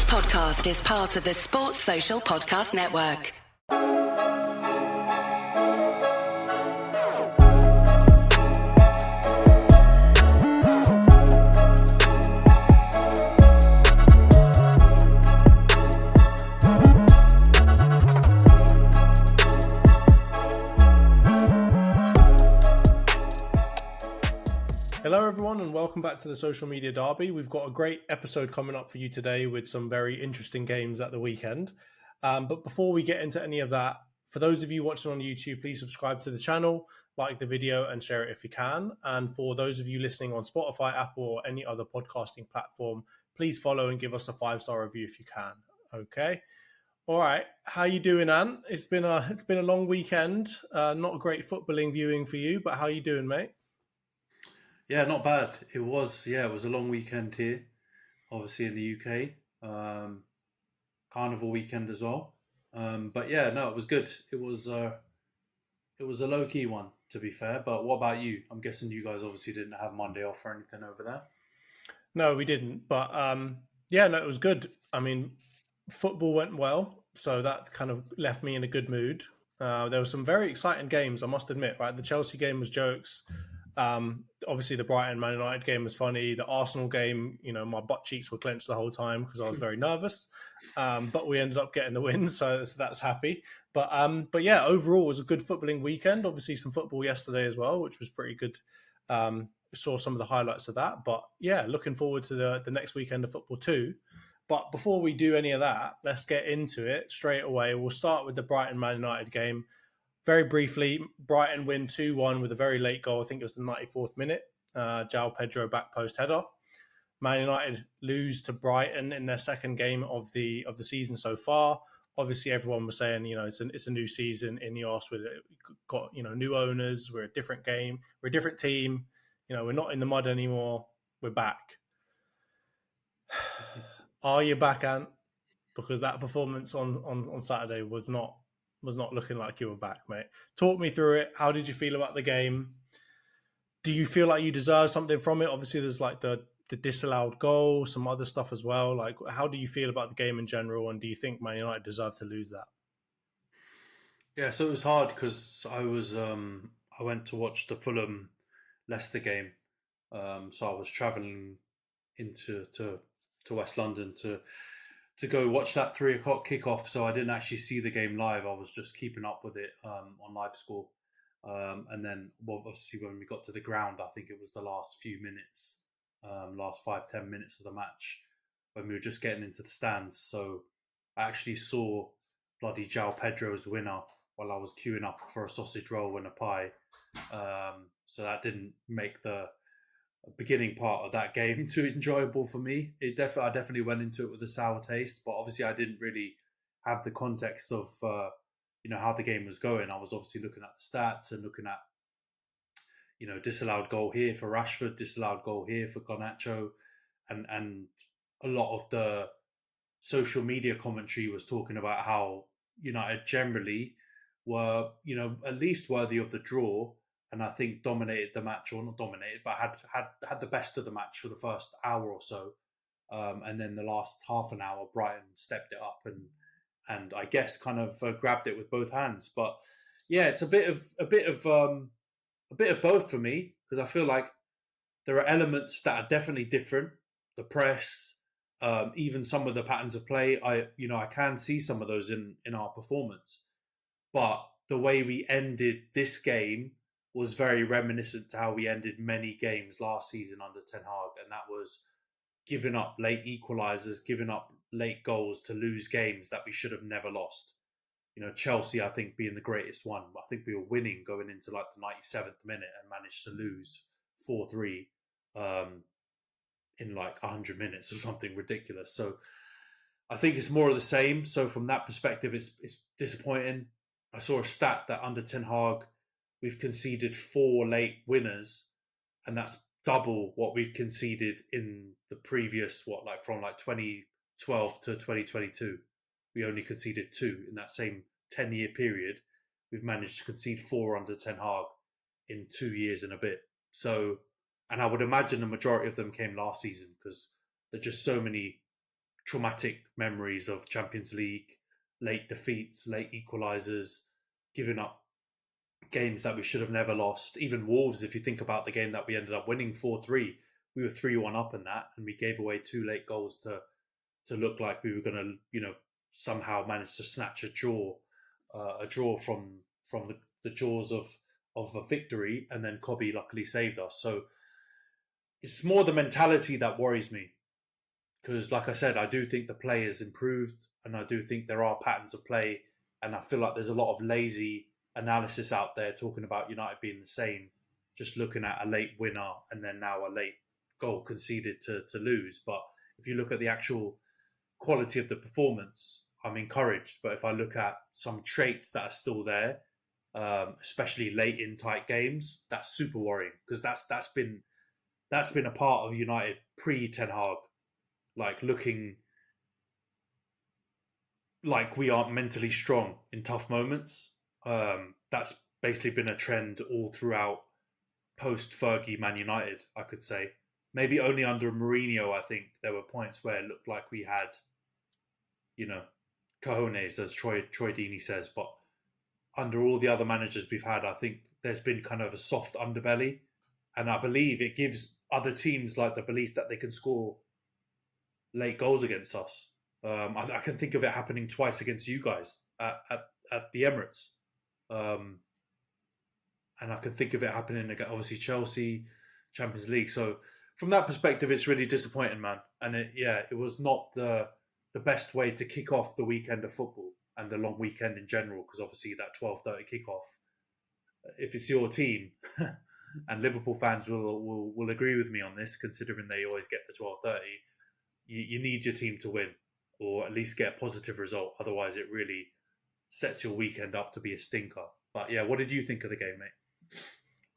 podcast is part of the Sports Social Podcast Network. Hello everyone and welcome back to the Social Media Derby. We've got a great episode coming up for you today with some very interesting games at the weekend. But before we get into any of that, for those of you watching on YouTube, please subscribe to the channel, like the video and share it if you can. And for those of you listening on Spotify, Apple or any other podcasting platform, please follow and give us a 5-star review if you can. Okay. All right. How you doing, Ant? It's been a long weekend. Not a great footballing viewing for you, but how you doing, mate? Yeah, not bad. It was a long weekend here, obviously in the UK. Carnival weekend as well. But yeah, no, it was good. It was a low-key one, to be fair. But what about you? I'm guessing you guys obviously didn't have Monday off or anything over there. No, we didn't. But it was good. I mean, football went well, so that kind of left me in a good mood. There were some very exciting games, I must admit, right? The Chelsea game was jokes. Obviously, the Brighton and Man Utd game was funny. The Arsenal game, my butt cheeks were clenched the whole time because I was very nervous. But we ended up getting the win, so that's happy. But yeah, overall, it was a good footballing weekend. Obviously, some football yesterday as well, which was pretty good. Saw some of the highlights of that. But yeah, looking forward to the next weekend of football too. But before we do any of that, let's get into it straight away. We'll start with the Brighton Man Utd game. Very briefly, Brighton win 2-1 with a very late goal. I think it was the 94th minute. João Pedro back post header. Man United lose to Brighton in their second game of the season so far. Obviously, everyone was saying, it's a new season in Ineos. We've got new owners. We're a different game. We're a different team. We're not in the mud anymore. We're back. Are you back, Ant? Because that performance on Saturday was not looking like you were back, mate. Talk me through it. How did you feel about the game? Do you feel like you deserve something from it? Obviously, there's like the disallowed goal, some other stuff as well. Like, how do you feel about the game in general? And do you think Man United deserve to lose that? Yeah, so it was hard because I went to watch the Fulham Leicester game. So I was travelling into West London to go watch that 3:00 kickoff. So I didn't actually see the game live. I was just keeping up with it on live score. And then obviously when we got to the ground, I think it was the last few minutes, last 5-10 minutes of the match when we were just getting into the stands. So I actually saw bloody João Pedro's winner while I was queuing up for a sausage roll and a pie. So that didn't make the beginning part of that game too enjoyable for me. I definitely went into it with a sour taste, but obviously I didn't really have the context of how the game was going. I was obviously looking at the stats and looking at disallowed goal here for Rashford, disallowed goal here for Garnacho, and a lot of the social media commentary was talking about how United generally were at least worthy of the draw. And I think dominated the match, or not dominated, but had the best of the match for the first hour or so, and then the last half an hour, Brighton stepped it up and I guess kind of grabbed it with both hands. But yeah, it's a bit of both for me, because I feel like there are elements that are definitely different. The press, even some of the patterns of play, I can see some of those in our performance, but the way we ended this game was very reminiscent to how we ended many games last season under Ten Hag, and that was giving up late equalisers, giving up late goals to lose games that we should have never lost. Chelsea, I think, being the greatest one. I think we were winning going into like the 97th minute and managed to lose 4-3 in like 100 minutes or something ridiculous. So I think it's more of the same. So from that perspective, it's disappointing. I saw a stat that under Ten Hag, we've conceded 4 late winners, and that's double what we've conceded in the previous, from 2012 to 2022. We only conceded 2 in that same 10-year period. We've managed to concede 4 under Ten Hag in 2 years and a bit. So, and I would imagine the majority of them came last season because there are just so many traumatic memories of Champions League, late defeats, late equalisers, giving up games that we should have never lost. Even Wolves, if you think about the game that we ended up winning 4-3, we were 3-1 up in that, and we gave away 2 late goals to look like we were going to, somehow manage to snatch a draw from the jaws of a victory, and then Kobe luckily saved us. So it's more the mentality that worries me, because, like I said, I do think the play has improved, and I do think there are patterns of play, and I feel like there's a lot of lazy analysis out there talking about United being the same, just looking at a late winner and then now a late goal conceded to lose. But if you look at the actual quality of the performance, I'm encouraged. But if I look at some traits that are still there, especially late in tight games, that's super worrying, because that's been a part of United pre-Ten Hag, like looking like we aren't mentally strong in tough moments. That's basically been a trend all throughout post-Fergie Man United, I could say. Maybe only under Mourinho, I think, there were points where it looked like we had, cojones, as Troy Deeney says. But under all the other managers we've had, I think there's been kind of a soft underbelly. And I believe it gives other teams like the belief that they can score late goals against us. I can think of it happening twice against you guys at the Emirates. And I can think of it happening again, obviously Chelsea, Champions League. So from that perspective, it's really disappointing, man. And it was not the best way to kick off the weekend of football and the long weekend in general, because obviously that 12:30 kickoff, if it's your team, and Liverpool fans will agree with me on this, considering they always get the 12:30, you need your team to win, or at least get a positive result. Otherwise, it really sets your weekend up to be a stinker. But yeah, what did you think of the game, mate?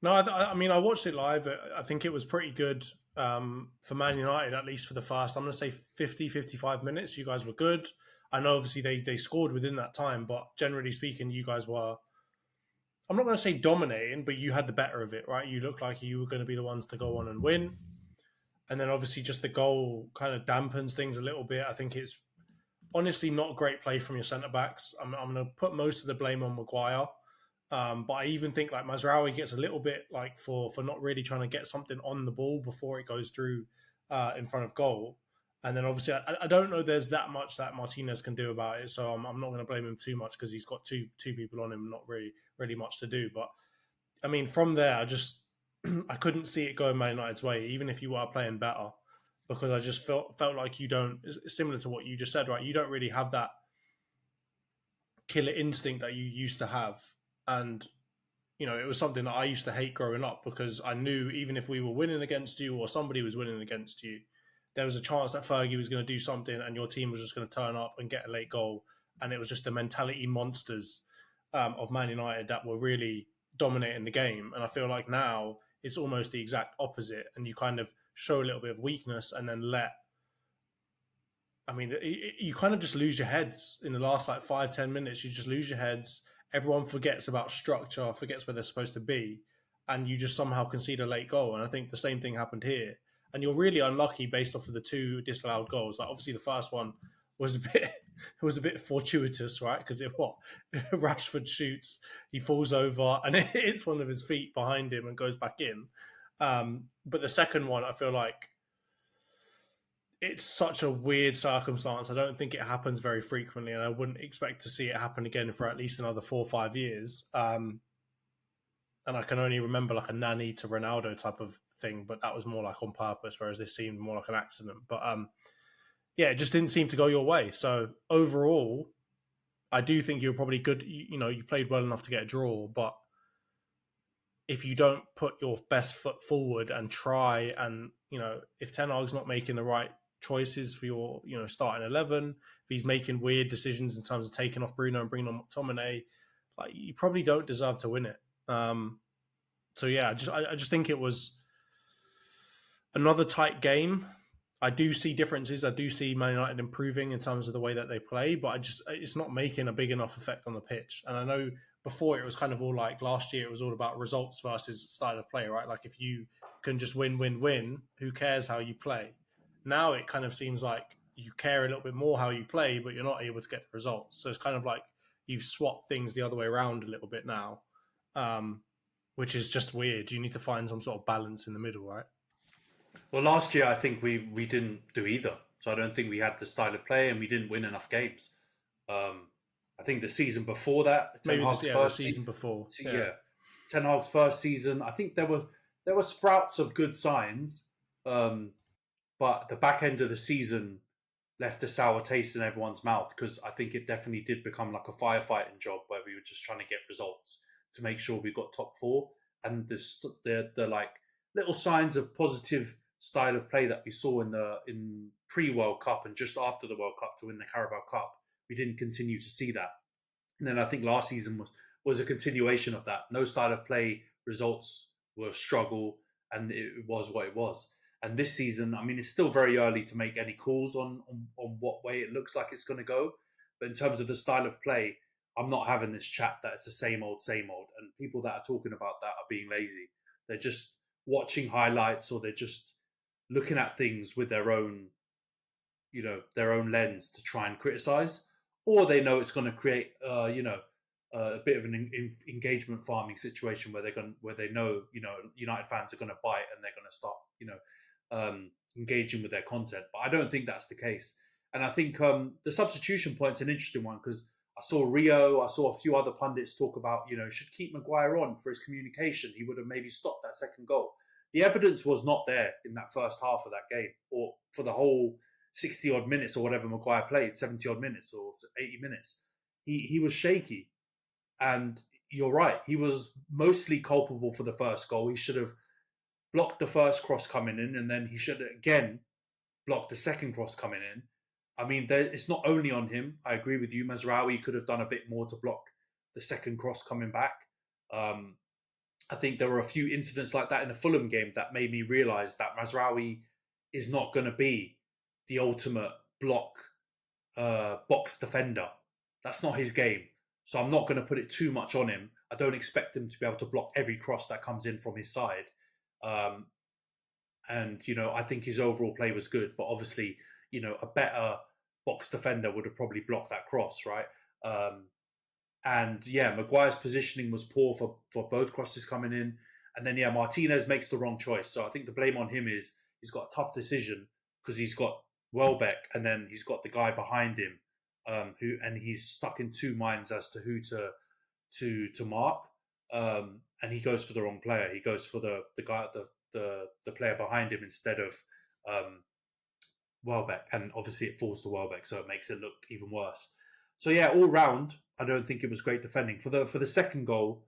No, I mean, I watched it live. I think it was pretty good for Man United, at least for the first, I'm going to say 50, 55 minutes. You guys were good. I know, obviously, they scored within that time, but generally speaking, you guys were, I'm not going to say dominating, but you had the better of it, right? You looked like you were going to be the ones to go on and win. And then obviously just the goal kind of dampens things a little bit. I think it's honestly not great play from your centre-backs. I'm going to put most of the blame on Maguire. But I even think like Mazraoui gets a little bit like for not really trying to get something on the ball before it goes through in front of goal. And then obviously I don't know there's that much that Martinez can do about it. So I'm not going to blame him too much because he's got two people on him, not really much to do. But I mean, from there, I couldn't see it going Man United's way, even if you were playing better, because I just felt like you don't, similar to what you just said, right? You don't really have that killer instinct that you used to have. And, it was something that I used to hate growing up, because I knew even if we were winning against you or somebody was winning against you, there was a chance that Fergie was going to do something and your team was just going to turn up and get a late goal. And it was just the mentality monsters of Man United that were really dominating the game. And I feel like now it's almost the exact opposite. And you kind of show a little bit of weakness and then you kind of just lose your heads in the last 5-10 minutes. You just lose your heads. Everyone forgets about structure, forgets where they're supposed to be, and you just somehow concede a late goal. And I think the same thing happened here. And you're really unlucky based off of the 2 disallowed goals. Like obviously the first one was a bit fortuitous, right? Because Rashford shoots, he falls over, and it hits one of his feet behind him and goes back in. But the second one, I feel like it's such a weird circumstance. I don't think it happens very frequently, and I wouldn't expect to see it happen again for at least another 4 or 5 years. And I can only remember like a Nani to Ronaldo type of thing, but that was more like on purpose, whereas this seemed more like an accident. But it just didn't seem to go your way. So overall, I do think you're probably good. You played well enough to get a draw, but if you don't put your best foot forward and try, and if Ten Hag's not making the right choices for your starting 11, if he's making weird decisions in terms of taking off Bruno and bringing on McTominay, like you probably don't deserve to win it. I just think it was another tight game. I do see differences. I do see Man United improving in terms of the way that they play, but it's not making a big enough effect on the pitch. And I know before it was kind of all like last year, it was all about results versus style of play, right? Like if you can just win, who cares how you play? Now it kind of seems like you care a little bit more how you play, but you're not able to get the results. So it's kind of like you've swapped things the other way around a little bit now, which is just weird. You need to find some sort of balance in the middle, right? Well, last year I think we didn't do either. So I don't think we had the style of play, and we didn't win enough games. I think the season before that, Maybe the season before. Ten Hag's first season, I think there were sprouts of good signs, but the back end of the season left a sour taste in everyone's mouth, because I think it definitely did become like a firefighting job where we were just trying to get results to make sure we got top four. And the like little signs of positive style of play that we saw in pre-World Cup and just after the World Cup to win the Carabao Cup, we didn't continue to see that. And then I think last season was a continuation of that. No style of play, results were a struggle, and it was what it was. And this season, I mean, it's still very early to make any calls on what way it looks like it's going to go. But in terms of the style of play, I'm not having this chat that it's the same old. And people that are talking about that are being lazy. They're just watching highlights, or they're just looking at things with their own lens to try and criticize, or they know it's going to create, a bit of an engagement farming situation where they know, United fans are going to bite and they're going to start, engaging with their content. But I don't think that's the case. And I think the substitution point's an interesting one, because I saw a few other pundits talk about, should keep Maguire on for his communication. He would have maybe stopped that second goal. The evidence was not there in that first half of that game, or for the whole 60 odd minutes or whatever Maguire played, 70 odd minutes or 80 minutes. He was shaky. And you're right, he was mostly culpable for the first goal. He should have blocked the first cross coming in, and then he should have again blocked the second cross coming in. I mean, it's not only on him. I agree with you. Mazraoui could have done a bit more to block the second cross coming back. I think there were a few incidents like that in the Fulham game that made me realise that Mazraoui is not going to be the ultimate block box defender. That's not his game. So I'm not going to put it too much on him. I don't expect him to be able to block every cross that comes in from his side. And, I think his overall play was good. But obviously, a better box defender would have probably blocked that cross, right? And Maguire's positioning was poor for both crosses coming in. And then, Martinez makes the wrong choice. So I think the blame on him is he's got a tough decision, because he's got Welbeck and then he's got the guy behind him, and he's stuck in two minds as to who to mark. And he goes for the wrong player. He goes for the guy, the player behind him instead of Welbeck. And obviously it falls to Welbeck, so it makes it look even worse. So all round, I don't think it was great defending. For the second goal,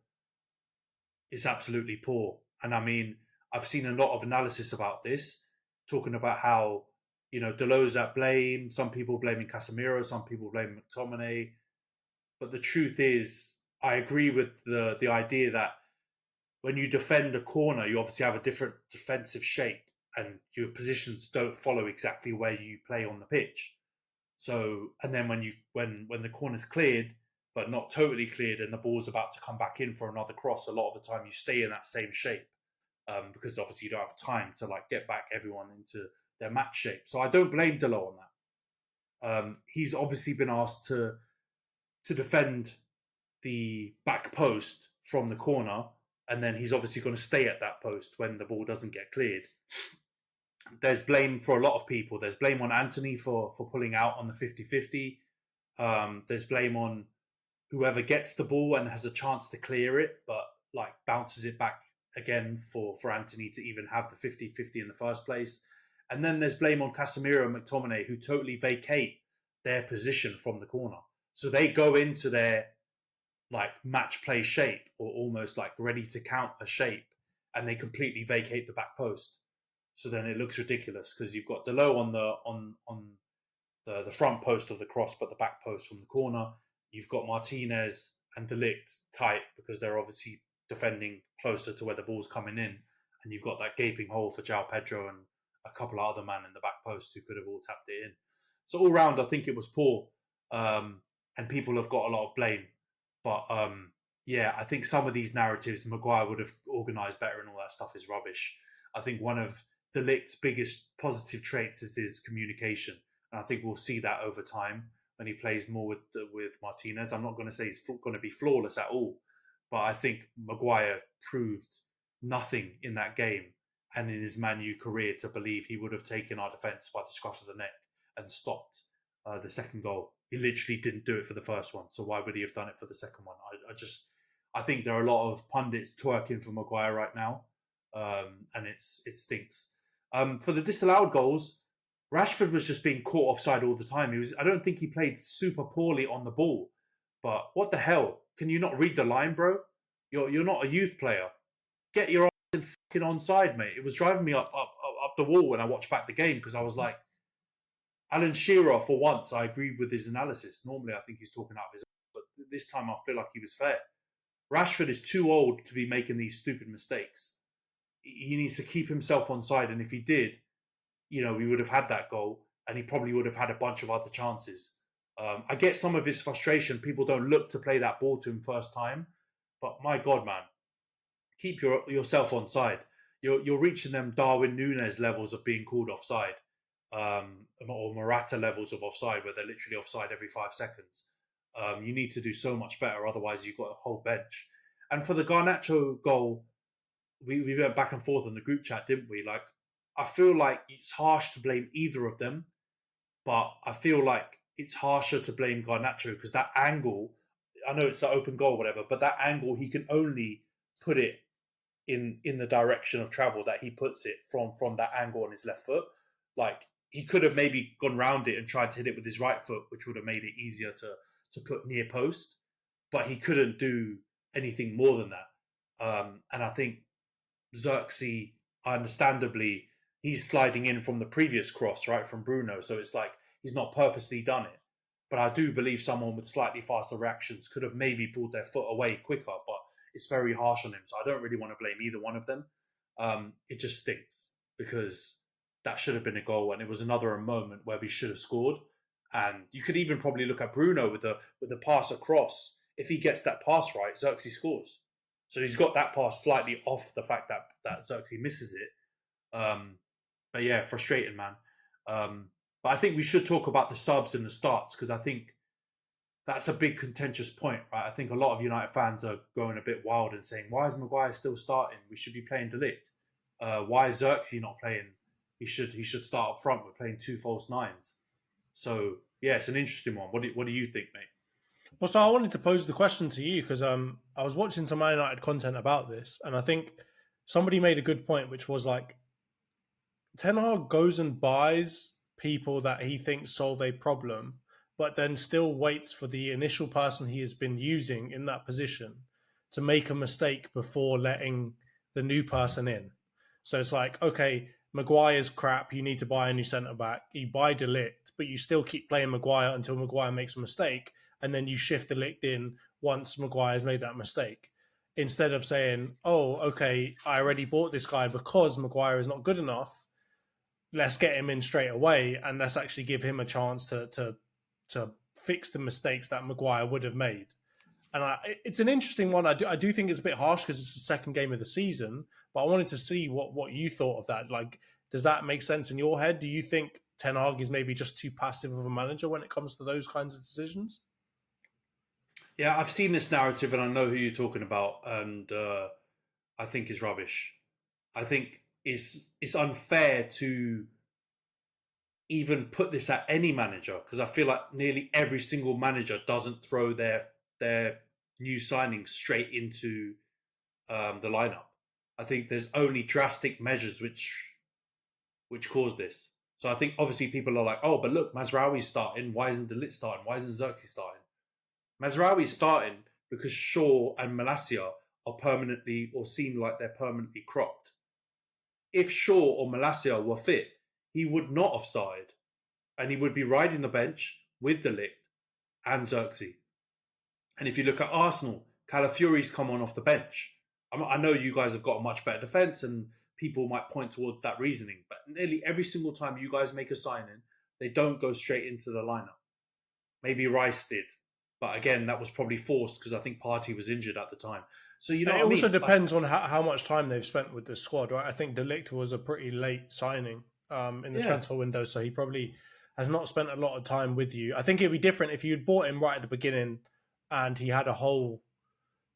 it's absolutely poor. And I mean, I've seen a lot of analysis about this, talking about how, Delo's at blame. Some people blaming Casemiro, some people blaming McTominay. But the truth is, I agree with the idea that when you defend a corner, you obviously have a different defensive shape, and your positions don't follow exactly where you play on the pitch. So, and then when the corner's cleared, but not totally cleared, and the ball's about to come back in for another cross, a lot of the time you stay in that same shape, because obviously you don't have time to get back everyone into their match shape. So I don't blame Delo on that. He's obviously been asked to defend the back post from the corner, and then he's obviously going to stay at that post when the ball doesn't get cleared. There's blame for a lot of people. There's blame on Antony for pulling out on the 50-50. There's blame on whoever gets the ball and has a chance to clear it, but bounces it back again for Antony to even have the 50-50 in the first place. And then there's blame on Casemiro and McTominay, who totally vacate their position from the corner. So they go into their match play shape, or almost ready to counter shape, and they completely vacate the back post. So then it looks ridiculous, because you've got Delo on the front post of the cross, but the back post from the corner. You've got Martinez and De Ligt tight, because they're obviously defending closer to where the ball's coming in, and you've got that gaping hole for João Pedro and a couple of other men in the back post who could have all tapped it in. So all round, I think it was poor, and people have got a lot of blame. But I think some of these narratives, Maguire would have organised better and all that stuff, is rubbish. I think one of De Ligt's biggest positive traits is his communication. And I think we'll see that over time when he plays more with Martinez. I'm not going to say he's going to be flawless at all, but I think Maguire proved nothing in that game and in his Man U career to believe he would have taken our defence by the scruff of the neck and stopped the second goal. He literally didn't do it for the first one, so why would he have done it for the second one? I think there are a lot of pundits twerking for Maguire right now, and it stinks. For the disallowed goals, Rashford was just being caught offside all the time. I don't think he played super poorly on the ball, but what the hell? Can you not read the line, bro? You're not a youth player. Get your ass in fucking onside, mate. It was driving me up the wall when I watched back the game because I was like, Alan Shearer, for once, I agreed with his analysis. Normally, I think he's talking out of his ass, but this time I feel like he was fair. Rashford is too old to be making these stupid mistakes. He needs to keep himself on side, and if he did, we would have had that goal, and he probably would have had a bunch of other chances. I get some of his frustration. People don't look to play that ball to him first time, but my God, man, keep yourself on side. You're reaching them Darwin Núñez levels of being called offside, or Morata levels of offside, where they're literally offside every 5 seconds. You need to do so much better, otherwise you've got a whole bench. And for the Garnacho goal, we went back and forth in the group chat, didn't we? Like, I feel like it's harsh to blame either of them, but I feel like it's harsher to blame Garnacho because that angle, I know it's an open goal, whatever, but that angle, he can only put it in the direction of travel that he puts it from that angle on his left foot. Like, he could have maybe gone round it and tried to hit it with his right foot, which would have made it easier to put near post, but he couldn't do anything more than that. And I think Xerxes, understandably, he's sliding in from the previous cross, right, from Bruno. So it's like he's not purposely done it. But I do believe someone with slightly faster reactions could have maybe pulled their foot away quicker, but it's very harsh on him. So I don't really want to blame either one of them. It just stinks because that should have been a goal, and it was another moment where we should have scored. And you could even probably look at Bruno with the pass across. If he gets that pass right, Xerxes scores. So he's got that pass slightly off the fact that Xerxes misses it. But yeah, frustrating, man. But I think we should talk about the subs and the starts because I think that's a big contentious point, right? I think a lot of United fans are going a bit wild and saying, why is Maguire still starting? We should be playing De Ligt. Why is Xerxes not playing? He should start up front. We're playing 2 false nines. So yeah, it's an interesting one. What do you think, mate? Well, so I wanted to pose the question to you because I was watching some Man United content about this, and I think somebody made a good point, which was like, Ten Hag goes and buys people that he thinks solve a problem, but then still waits for the initial person he has been using in that position to make a mistake before letting the new person in. So it's like, okay, Maguire's crap, you need to buy a new centre-back. You buy De Ligt, but you still keep playing Maguire until Maguire makes a mistake, and then you shift De Ligt in once Maguire's made that mistake. Instead of saying, oh, okay, I already bought this guy because Maguire is not good enough, let's get him in straight away and let's actually give him a chance to fix the mistakes that Maguire would have made. And it's an interesting one. I do think it's a bit harsh because it's the second game of the season, but I wanted to see what you thought of that. Like, does that make sense in your head? Do you think Ten Hag is maybe just too passive of a manager when it comes to those kinds of decisions? Yeah, I've seen this narrative and I know who you're talking about, and I think it's rubbish. I think it's unfair to even put this at any manager because I feel like nearly every single manager doesn't throw their new signings straight into the lineup. I think there's only drastic measures which cause this. So I think obviously people are like, oh, but look, Mazraoui's starting. Why isn't De Ligt starting? Why isn't Xerxes starting? Mazraoui's starting because Shaw and Malacia are permanently or seem like they're permanently cropped. If Shaw or Malacia were fit, he would not have started. And he would be riding the bench with De Ligt and Xerxes. And if you look at Arsenal, Calafiori's come on off the bench. I know you guys have got a much better defence and people might point towards that reasoning, but nearly every single time you guys make a signing, they don't go straight into the lineup. Maybe Rice did. But again, that was probably forced because I think Partey was injured at the time. So, you know, it also depends on how much time they've spent with the squad, right? I think De Ligt was a pretty late signing in the transfer window, so he probably has not spent a lot of time with you. I think it'd be different if you'd bought him right at the beginning and he had a whole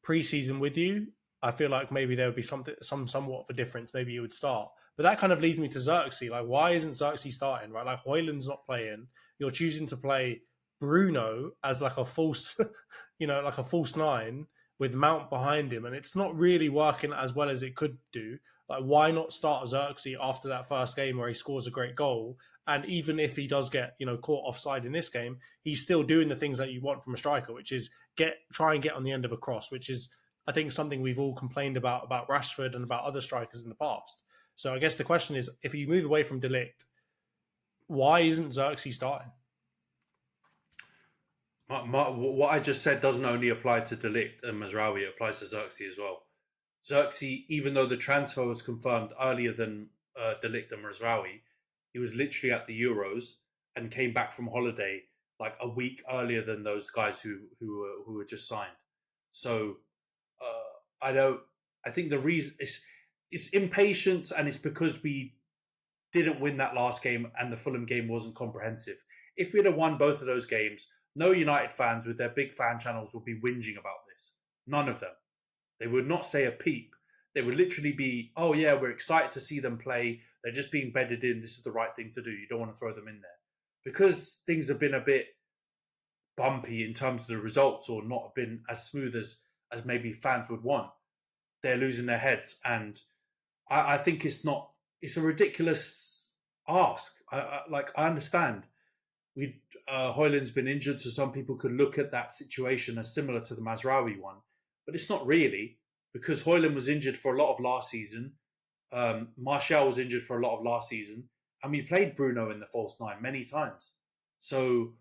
preseason with you. I feel like maybe there would be somewhat of a difference. Maybe you would start. But that kind of leads me to Xerxes. Like, why isn't Xerxes starting, right? Like, Højlund's not playing. You're choosing to play Bruno as like a false, like a false nine with Mount behind him. And it's not really working as well as it could do. Like, why not start Xerxes after that first game where he scores a great goal? And even if he does get, caught offside in this game, he's still doing the things that you want from a striker, which is try and get on the end of a cross, which is, I think, something we've all complained about Rashford and about other strikers in the past. So I guess the question is, if you move away from De Ligt, why isn't Xerxes starting? What I just said doesn't only apply to De Ligt and Mazraoui, it applies to Xerxes as well. Xerxes, even though the transfer was confirmed earlier than De Ligt and Mazraoui, he was literally at the Euros and came back from holiday like a week earlier than those guys who were just signed. So I think the reason it's impatience, and it's because we didn't win that last game and the Fulham game wasn't comprehensive. If we'd have won both of those games, no United fans with their big fan channels would be whinging about this. None of them. They would not say a peep. They would literally be, oh yeah, we're excited to see them play. They're just being bedded in. This is the right thing to do. You don't want to throw them in there. Because things have been a bit bumpy in terms of the results, or not been as smooth as maybe fans would want, they're losing their heads. And I think it's a ridiculous ask. I understand. Højlund's been injured, so some people could look at that situation as similar to the Mazraoui one, but it's not really, because Højlund was injured for a lot of last season. Martial was injured for a lot of last season, and we played Bruno in the false nine many times. So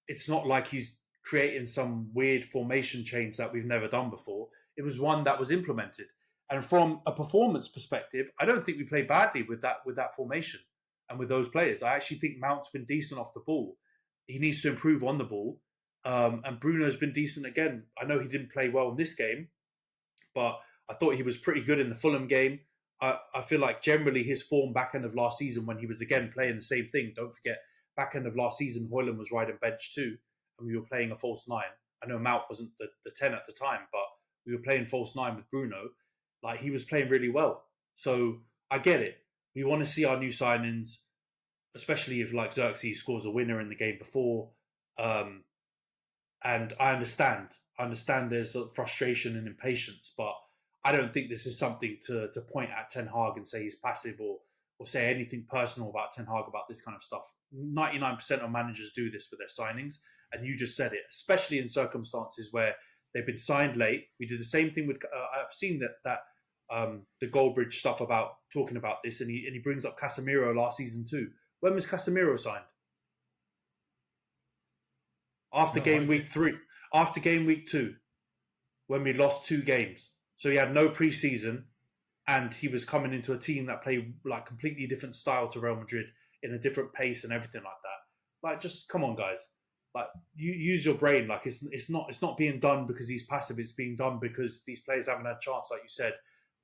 it's not like he's creating some weird formation change that we've never done before. It was one that was implemented. And from a performance perspective, I don't think we played badly with that formation and with those players. I actually think Mount's been decent off the ball. He needs to improve on the ball. And Bruno's been decent again. I know he didn't play well in this game, but I thought he was pretty good in the Fulham game. I feel like generally his form back end of last season, when he was again playing the same thing, don't forget, back end of last season, Højlund was riding bench too, and we were playing a false nine. I know Mount wasn't the 10 at the time, but we were playing false nine with Bruno. Like, he was playing really well. So I get it. We want to see our new signings, especially if like Xerxes scores a winner in the game before. And I understand. There's frustration and impatience, but I don't think this is something to point at Ten Hag and say he's passive, or say anything personal about Ten Hag about this kind of stuff. 99% of managers do this with their signings, and you just said it, especially in circumstances where they've been signed late. We did the same thing with. I've seen that the Goldbridge stuff about talking about this, and he brings up Casemiro last season too. When was Casemiro signed? After game week 3, after game week 2, when we lost 2 games. So he had no preseason, and he was coming into a team that played like completely different style to Real Madrid, in a different pace and everything like that. Like, just come on, guys. Like, you use your brain. Like, it's not being done because he's passive. It's being done because these players haven't had a chance, like you said,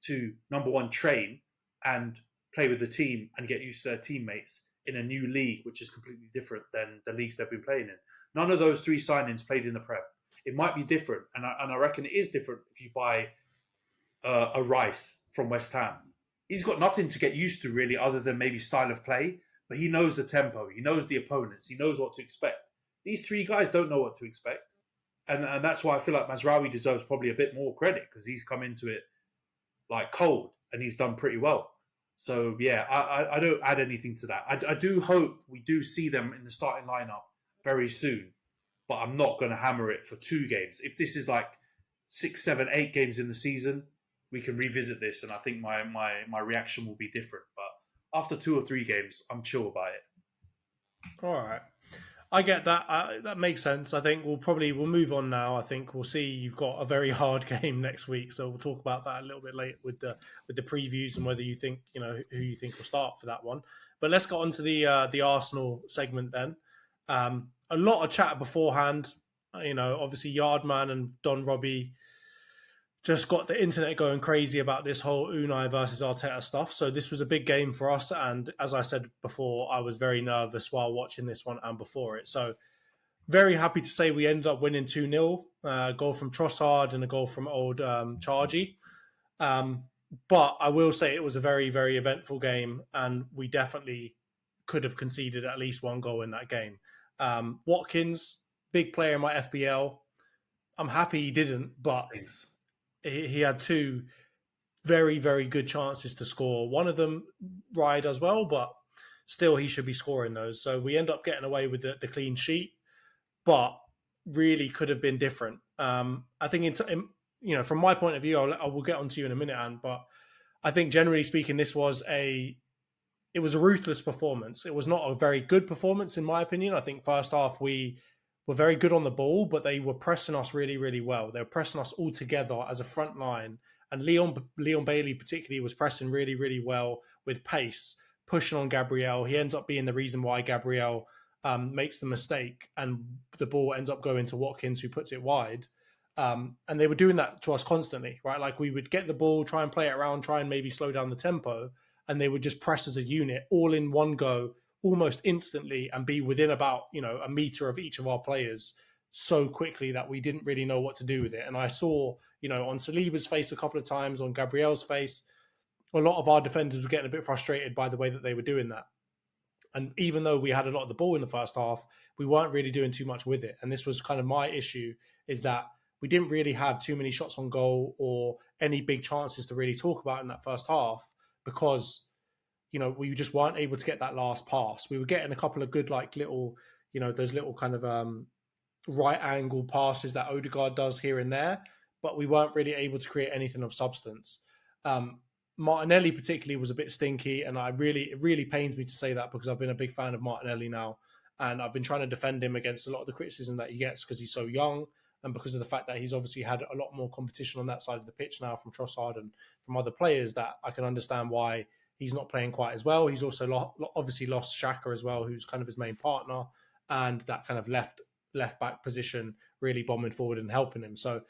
to, number one, train and play with the team and get used to their teammates in a new league, which is completely different than the leagues they've been playing in. None of those 3 signings played in the Prem. It might be different, and I reckon it is different if you buy a Rice from West Ham. He's got nothing to get used to really, other than maybe style of play, but he knows the tempo, he knows the opponents, he knows what to expect. These 3 guys don't know what to expect, and that's why I feel like Mazraoui deserves probably a bit more credit, because he's come into it like cold and he's done pretty well. So yeah, I don't add anything to that. I do hope we do see them in the starting lineup very soon, but I'm not going to hammer it for 2 games. If this is like 6, 7, 8 games in the season, we can revisit this, and I think my reaction will be different. But after 2 or 3 games, I'm chill about it. All right. I get that. That makes sense. I think we'll move on now. I think we'll see you've got a very hard game next week, so we'll talk about that a little bit later with the previews and whether you think, who you think will start for that one. But let's get on to the Arsenal segment then. A lot of chat beforehand. Obviously Yardman and Don Robbie just got the internet going crazy about this whole Unai versus Arteta stuff. So this was a big game for us. And as I said before, I was very nervous while watching this one and before it. So very happy to say we ended up winning 2-0. A goal from Trossard and a goal from old Chargy. But I will say it was a very, very eventful game, and we definitely could have conceded at least one goal in that game. Watkins, big player in my FBL. I'm happy he didn't, but he had two very, very good chances to score. One of them Raya does well, but still he should be scoring those. So we end up getting away with the clean sheet, but really could have been different. I think, from my point of view, I will get onto you in a minute, Anne, but I think generally speaking, it was a ruthless performance. It was not a very good performance, in my opinion. I think first half we were very good on the ball, but they were pressing us really, really well. They were pressing us all together as a front line. And Leon Bailey particularly was pressing really, really well with pace, pushing on Gabriel. He ends up being the reason why Gabriel makes the mistake, and the ball ends up going to Watkins, who puts it wide. And they were doing that to us constantly, right? Like we would get the ball, try and play it around, try and maybe slow down the tempo, and they would just press as a unit, all in one go, almost instantly, and be within about, a meter of each of our players so quickly that we didn't really know what to do with it. And I saw, on Saliba's face a couple of times, on Gabriel's face, a lot of our defenders were getting a bit frustrated by the way that they were doing that. And even though we had a lot of the ball in the first half, we weren't really doing too much with it. And this was kind of my issue, is that we didn't really have too many shots on goal or any big chances to really talk about in that first half, because, we just weren't able to get that last pass. We were getting a couple of good, little, those little kind of right angle passes that Odegaard does here and there, but we weren't really able to create anything of substance. Martinelli particularly was a bit stinky, and it really pains me to say that, because I've been a big fan of Martinelli now, and I've been trying to defend him against a lot of the criticism that he gets because he's so young, and because of the fact that he's obviously had a lot more competition on that side of the pitch now from Trossard and from other players, that I can understand why he's not playing quite as well. He's also obviously lost Xhaka as well, who's kind of his main partner, and that kind of left back position really bombing forward and helping him. So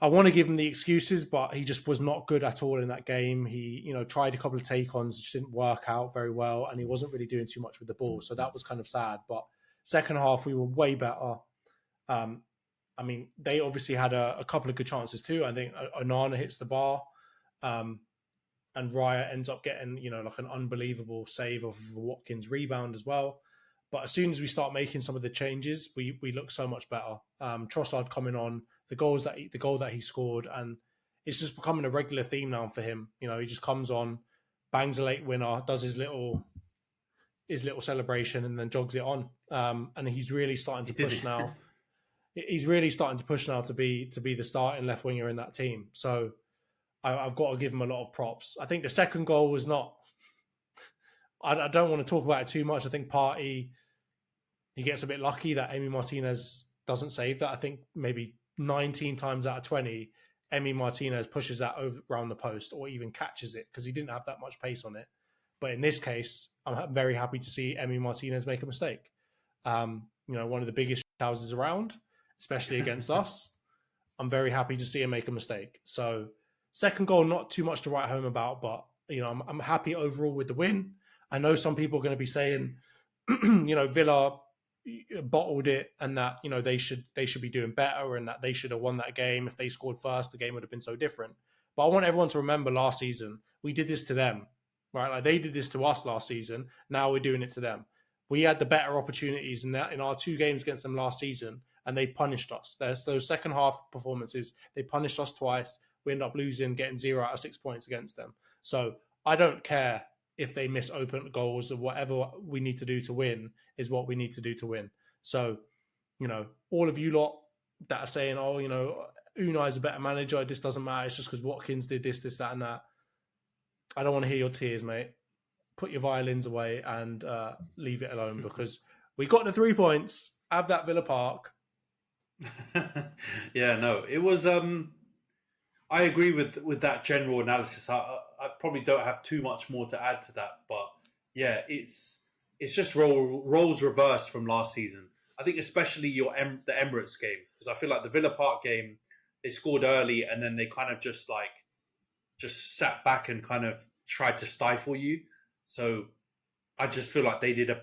I want to give him the excuses, but he just was not good at all in that game. He, tried a couple of take-ons, just didn't work out very well, and he wasn't really doing too much with the ball. So that was kind of sad. But second half, we were way better. They obviously had a couple of good chances too. I think Onana hits the bar, and Raya ends up getting, an unbelievable save of Watkins' rebound as well. But as soon as we start making some of the changes, we look so much better. Trossard coming on, the goal that he scored, and it's just becoming a regular theme now for him. He just comes on, bangs a late winner, does his little celebration, and then jogs it on. And he's really starting to push now. He's really starting to push now to be the starting left winger in that team. So I've got to give him a lot of props. I think the second goal was not. I don't want to talk about it too much. I think Partey, he gets a bit lucky that Emi Martinez doesn't save that. I think maybe 19 times out of 20, Emi Martinez pushes that over around the post or even catches it, because he didn't have that much pace on it. But in this case, I'm very happy to see Emi Martinez make a mistake. One of the biggest houses around, especially against us. I'm very happy to see him make a mistake. So second goal, not too much to write home about, but I'm happy overall with the win. I know some people are going to be saying, Villa bottled it, and that they should be doing better, and that they should have won that game. If they scored first, the game would have been so different. But I want everyone to remember last season we did this to them, right? Like they did this to us last season. Now we're doing it to them. We had the better opportunities in our two games against them last season, and they punished us. There's those second half performances. They punished us twice. We end up losing, getting 0 out of 6 points against them. So I don't care if they miss open goals, or whatever we need to do to win is what we need to do to win. So, all of you lot that are saying, Unai's a better manager, this doesn't matter, it's just because Watkins did this, that, and that. I don't want to hear your tears, mate. Put your violins away and leave it alone, because we got the 3 points. Have that Villa Park. Yeah, no, it was. I agree with that general analysis. I probably don't have too much more to add to that, but yeah, it's just roles reversed from last season. I think especially the Emirates game, because I feel like the Villa Park game, they scored early and then they kind of just sat back and kind of tried to stifle you. So I just feel like they did a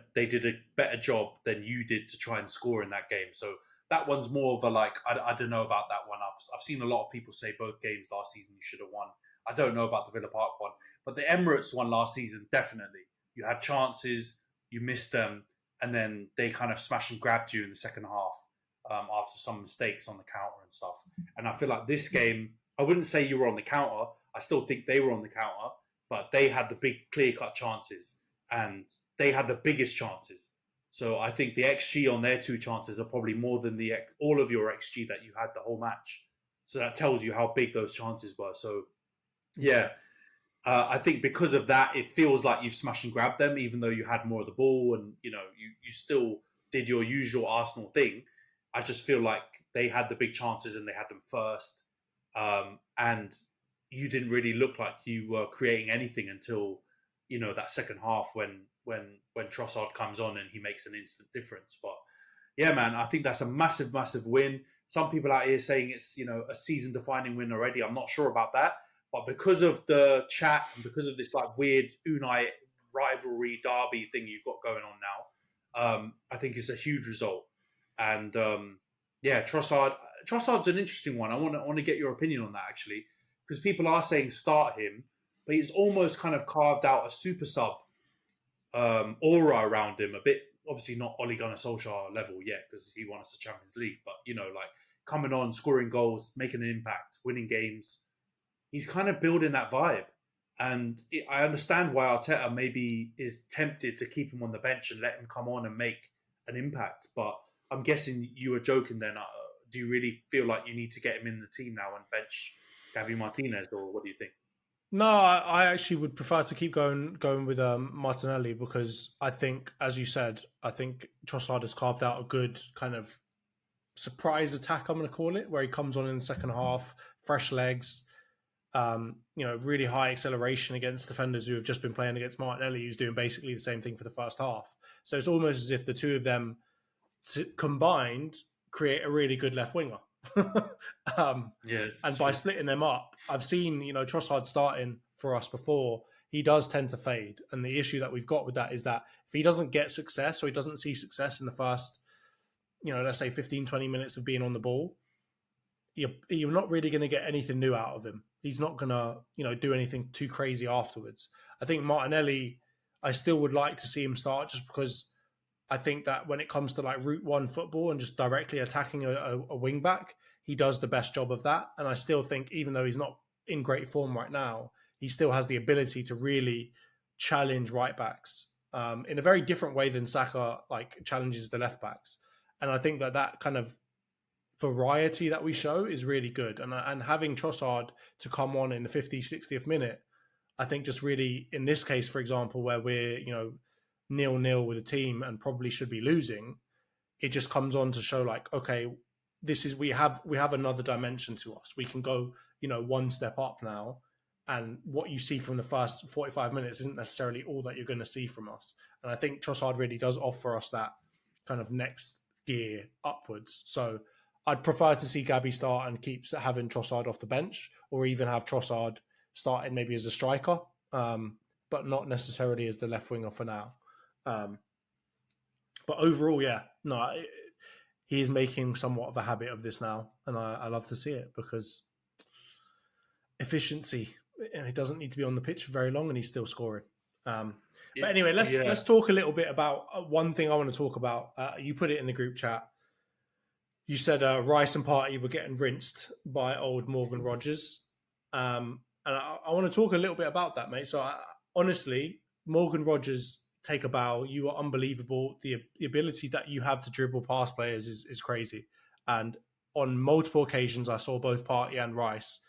better job than you did to try and score in that game. So that one's more of a I don't know about that one. I've seen a lot of people say both games last season you should have won. I don't know about the Villa Park one, but the Emirates one last season, definitely. You had chances, you missed them, and then they kind of smash and grabbed you in the second half after some mistakes on the counter and stuff. And I feel like this game, I wouldn't say you were on the counter. I still think they were on the counter, but they had the big clear-cut chances, and they had the biggest chances. So I think the XG on their two chances are probably more than all of your XG that you had the whole match. So that tells you how big those chances were. So, yeah, I think because of that, it feels like you've smashed and grabbed them, even though you had more of the ball and, you still did your usual Arsenal thing. I just feel like they had the big chances and they had them first. And you didn't really look like you were creating anything until, that second half when Trossard comes on and he makes an instant difference. But yeah, man, I think that's a massive, massive win. Some people out here saying it's, a season-defining win already. I'm not sure about that. But because of the chat and because of this weird Unai rivalry derby thing you've got going on now, I think it's a huge result. And Trossard's an interesting one. I want to get your opinion on that actually, because people are saying start him, but he's almost kind of carved out a super sub aura around him. A bit, obviously not Ole Gunnar Solskjaer level yet because he won us the Champions League, but coming on, scoring goals, making an impact, winning games. He's kind of building that vibe. And I understand why Arteta maybe is tempted to keep him on the bench and let him come on and make an impact. But I'm guessing you were joking then. Do you really feel like you need to get him in the team now and bench Gabi Martinez, or what do you think? No, I actually would prefer to keep going with Martinelli, because I think, as you said, I think Trossard has carved out a good kind of surprise attack, I'm going to call it, where he comes on in the second half, fresh legs, really high acceleration against defenders who have just been playing against Martinelli, who's doing basically the same thing for the first half. So it's almost as if the two of them combined create a really good left winger. And by splitting them up, I've seen, Trossard starting for us before. He does tend to fade. And the issue that we've got with that is that if he doesn't get success, or he doesn't see success in the first, let's say 15, 20 minutes of being on the ball, you're not really going to get anything new out of him. He's not going to, do anything too crazy afterwards. I think Martinelli, I still would like to see him start, just because I think that when it comes to route one football and just directly attacking a wing back, he does the best job of that. And I still think, even though he's not in great form right now, he still has the ability to really challenge right backs in a very different way than Saka challenges the left backs. And I think that kind of variety that we show is really good. And having Trossard to come on in the 50th, 60th minute, I think just really, in this case, for example, where we're, 0-0 with a team and probably should be losing, it just comes on to show okay, we have another dimension to us. We can go, one step up now. And what you see from the first 45 minutes isn't necessarily all that you're going to see from us. And I think Trossard really does offer us that kind of next gear upwards. So I'd prefer to see Gabi start and keep having Trossard off the bench, or even have Trossard starting maybe as a striker, but not necessarily as the left winger for now. But overall, he is making somewhat of a habit of this now, and I love to see it, because efficiency, he doesn't need to be on the pitch for very long and he's still scoring. But anyway, let's talk a little bit about one thing I want to talk about. You put it in the group chat. You said Rice and Partey were getting rinsed by old Morgan Rogers. And I want to talk a little bit about that, mate. So honestly, Morgan Rogers, take a bow. You are unbelievable. The ability that you have to dribble past players is crazy. And on multiple occasions, I saw both Partey and Rice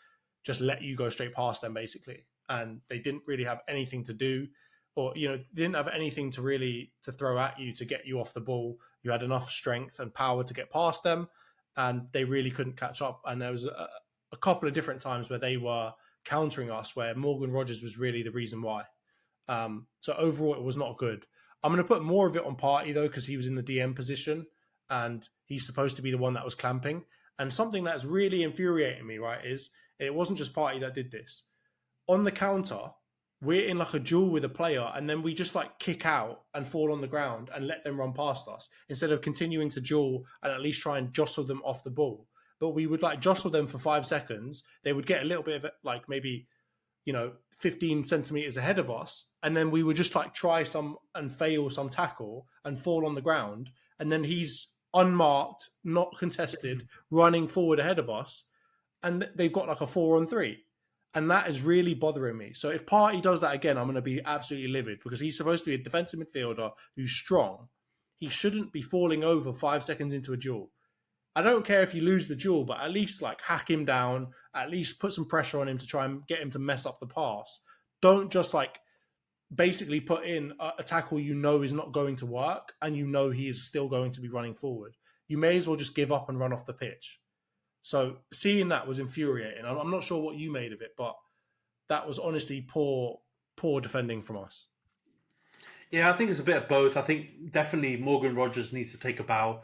just let you go straight past them, basically. And they didn't really have anything to do, or, didn't have anything to throw at you to get you off the ball. You had enough strength and power to get past them, and they really couldn't catch up. And there was a couple of different times where they were countering us, where Morgan Rogers was really the reason why. So overall, it was not good. I'm going to put more of it on Partey, though, because he was in the DM position and he's supposed to be the one that was clamping. And something that's really infuriating me, right, is it wasn't just Partey that did this. On the counter, we're in like a duel with a player, and then we just like kick out and fall on the ground and let them run past us instead of continuing to duel and at least try and jostle them off the ball. But we would like jostle them for 5 seconds. They would get a little bit of it, like maybe, 15 centimeters ahead of us. And then we would just like try some and fail some tackle and fall on the ground. And then he's unmarked, not contested, running forward ahead of us. And they've got like a 4-on-3. And that is really bothering me. So if Partey does that again, I'm going to be absolutely livid because he's supposed to be a defensive midfielder who's strong. He shouldn't be falling over 5 seconds into a duel. I don't care if you lose the duel, but at least like hack him down, at least put some pressure on him to try and get him to mess up the pass. Don't just like basically put in a tackle is not going to work and he is still going to be running forward. You may as well just give up and run off the pitch. So seeing that was infuriating. I'm not sure what you made of it, but that was honestly poor defending from us. Yeah, I think it's a bit of both. I think definitely Morgan Rogers needs to take a bow.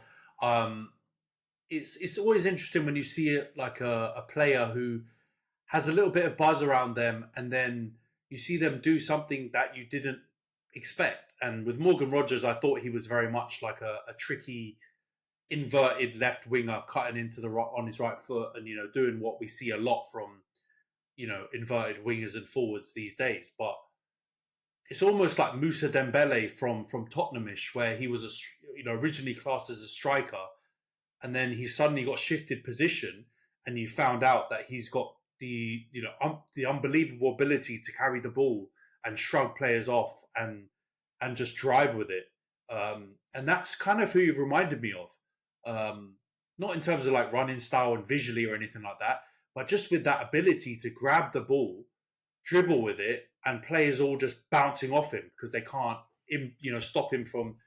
It's always interesting when you see it like a player who has a little bit of buzz around them and then you see them do something that you didn't expect. And with Morgan Rogers, I thought he was very much like a tricky, inverted left winger cutting into the right on his right foot and, doing what we see a lot from, inverted wingers and forwards these days. But it's almost like Moussa Dembele from Tottenhamish, where he was, originally classed as a striker. And then he suddenly got shifted position, and you found out that he's got the unbelievable ability to carry the ball and shrug players off and just drive with it. And that's kind of who you've reminded me of. Not in terms of like running style and visually or anything like that, but just with that ability to grab the ball, dribble with it, and players all just bouncing off him because they can't, stop him from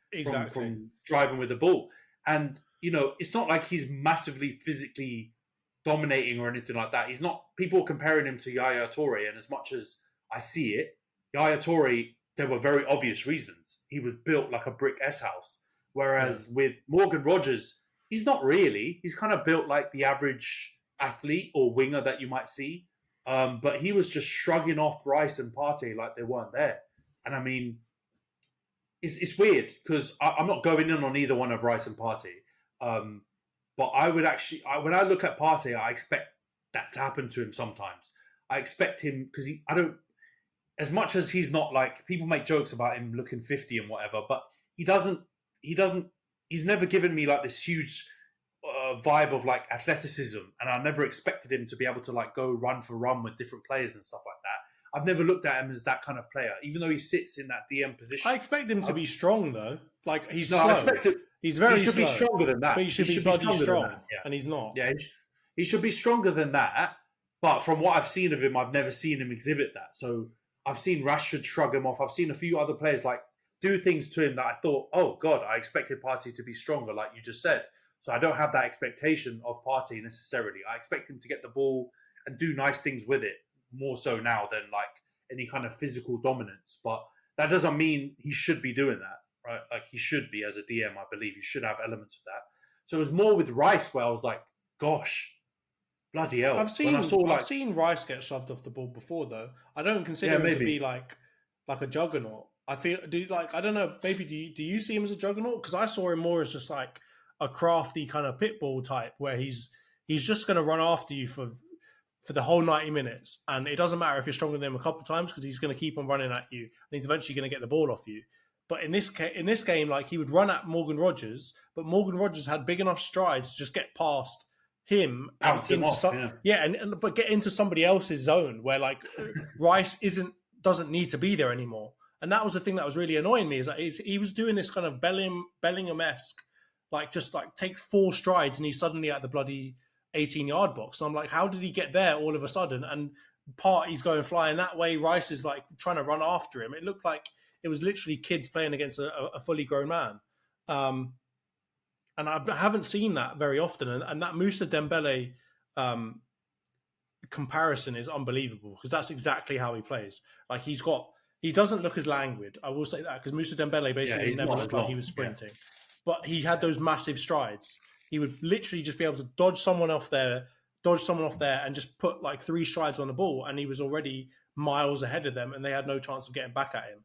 driving with the ball. And it's not like he's massively physically dominating or anything like that. He's not. People are comparing him to Yaya Toure, and as much as I see it, Yaya Toure, there were very obvious reasons. He was built like a brick S-house. Whereas with Morgan Rogers, he's not really. He's kind of built like the average athlete or winger that you might see. But he was just shrugging off Rice and Partey like they weren't there. And I mean, it's weird because I'm not going in on either one of Rice and Partey. But I would actually, when I look at Partey, I expect that to happen to him sometimes. I expect him because as much as he's not like, people make jokes about him looking 50 and whatever, but he's never given me like this huge vibe of like athleticism. And I never expected him to be able to like go run for run with different players and stuff like that. I've never looked at him as that kind of player, even though he sits in that DM position. I expect him to be strong though. Like he's slow. I expect him. He's very He should slow, be stronger than that. But he should be strong, and he's not. Yeah, he should be stronger than that. But from what I've seen of him, I've never seen him exhibit that. So I've seen Rashford shrug him off. I've seen a few other players like do things to him that I thought, oh God, I expected Partey to be stronger, like you just said. So I don't have that expectation of Partey necessarily. I expect him to get the ball and do nice things with it more so now than like any kind of physical dominance. But that doesn't mean he should be doing that. Right, like he should be as a DM, I believe. You should have elements of that. So it was more with Rice where I was like, "Gosh, bloody hell!" I've seen Rice get shoved off the ball before, though. I don't consider him to be like a juggernaut. I don't know. Maybe do you see him as a juggernaut? Because I saw him more as just like a crafty kind of pit bull type, where he's just going to run after you for the whole 90 minutes, and it doesn't matter if you're stronger than him a couple of times because he's going to keep on running at you, and he's eventually going to get the ball off you. But in this game, like he would run at Morgan Rogers, but Morgan Rogers had big enough strides to just get past him and but get into somebody else's zone where like Rice doesn't need to be there anymore. And that was the thing that was really annoying me is that he was doing this kind of Bellingham-esque, like just like takes 4 strides and he's suddenly at the bloody 18-yard box. And I'm like, how did he get there all of a sudden? And Partey's going flying that way. Rice is like trying to run after him. It looked like it was literally kids playing against a fully grown man. And I haven't seen that very often. And that Moussa Dembele comparison is unbelievable because that's exactly how he plays. Like he doesn't look as languid. I will say that because Moussa Dembele basically never looked like he was sprinting. Yeah. But he had those massive strides. he would literally just be able to dodge someone off there, and just put like 3 strides on the ball, and he was already miles ahead of them, and they had no chance of getting back at him.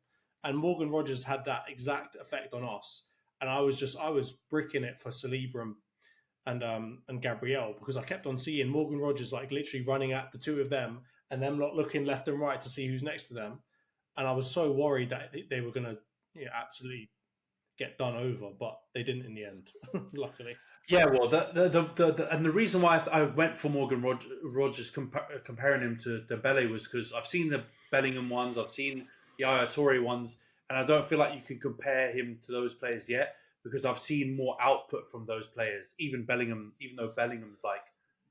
And Morgan Rogers had that exact effect on us, and I was bricking it for Saliba and Gabriel, because I kept on seeing Morgan Rogers like literally running at the 2 of them, and them looking left and right to see who's next to them, and I was so worried that they were going to absolutely get done over, but they didn't in the end, luckily. Yeah, well, the reason why I went for Morgan Rogers comparing him to Dembele was because I've seen the Bellingham ones, I've seen the Yaya Toure ones, and I don't feel like you can compare him to those players yet, because I've seen more output from those players. Even Bellingham, even though Bellingham's like,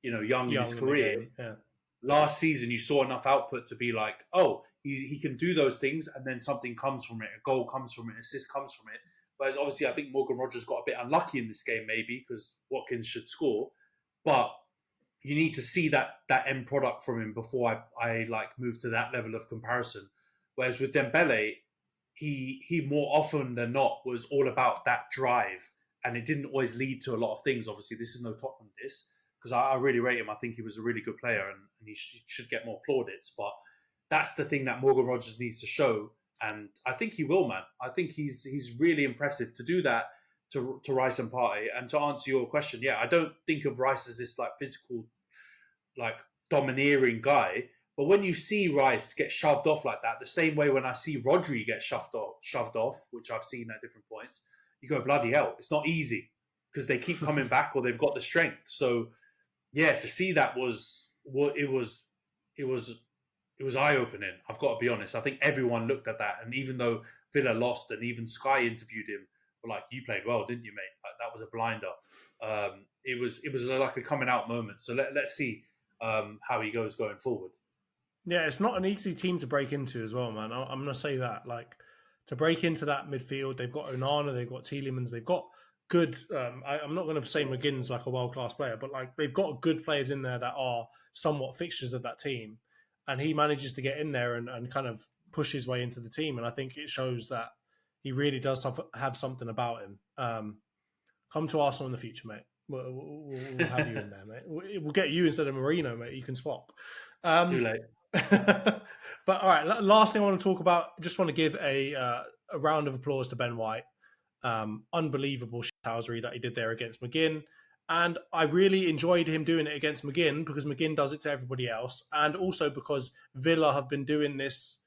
young in his career. Yeah. Last season, you saw enough output to be like, oh, he can do those things, and then something comes from it. A goal comes from it, an assist comes from it. Whereas obviously I think Morgan Rogers got a bit unlucky in this game, maybe, because Watkins should score. But you need to see that end product from him before I like move to that level of comparison. Whereas with Dembele, he more often than not was all about that drive, and it didn't always lead to a lot of things. Obviously, this is no Tottenham diss, because I really rate him. I think he was a really good player, and he should get more plaudits. But that's the thing that Morgan Rogers needs to show. And I think he will, man. I think he's really impressive to do that to Rice and Partey. And to answer your question, yeah, I don't think of Rice as this like physical, like domineering guy. But when you see Rice get shoved off like that, the same way when I see Rodri get shoved off, which I've seen at different points, you go, bloody hell, it's not easy, because they keep coming back or they've got the strength. So yeah, to see that was eye-opening. I've got to be honest. I think everyone looked at that, and even though Villa lost, and even Sky interviewed him, were like, "You played well, didn't you, mate? Like, that was a blinder." It was like a coming out moment. So let's see how he goes going forward. Yeah, it's not an easy team to break into as well, man. I'm going to say that. Like, to break into that midfield, they've got Onana, they've got Tielemans, they've got good. I'm not going to say McGinn's like a world-class player, but like they've got good players in there that are somewhat fixtures of that team. And he manages to get in there and kind of push his way into the team. And I think it shows that he really does have something about him. Come to Arsenal in the future, mate. We'll have you in there, mate. We'll get you instead of Marino, mate. You can swap. Too late. But all right, last thing I want to talk about, just want to give a round of applause to Ben White. Unbelievable shithousery that he did there against McGinn. And I really enjoyed him doing it against McGinn, because McGinn does it to everybody else. And also because Villa have been doing this.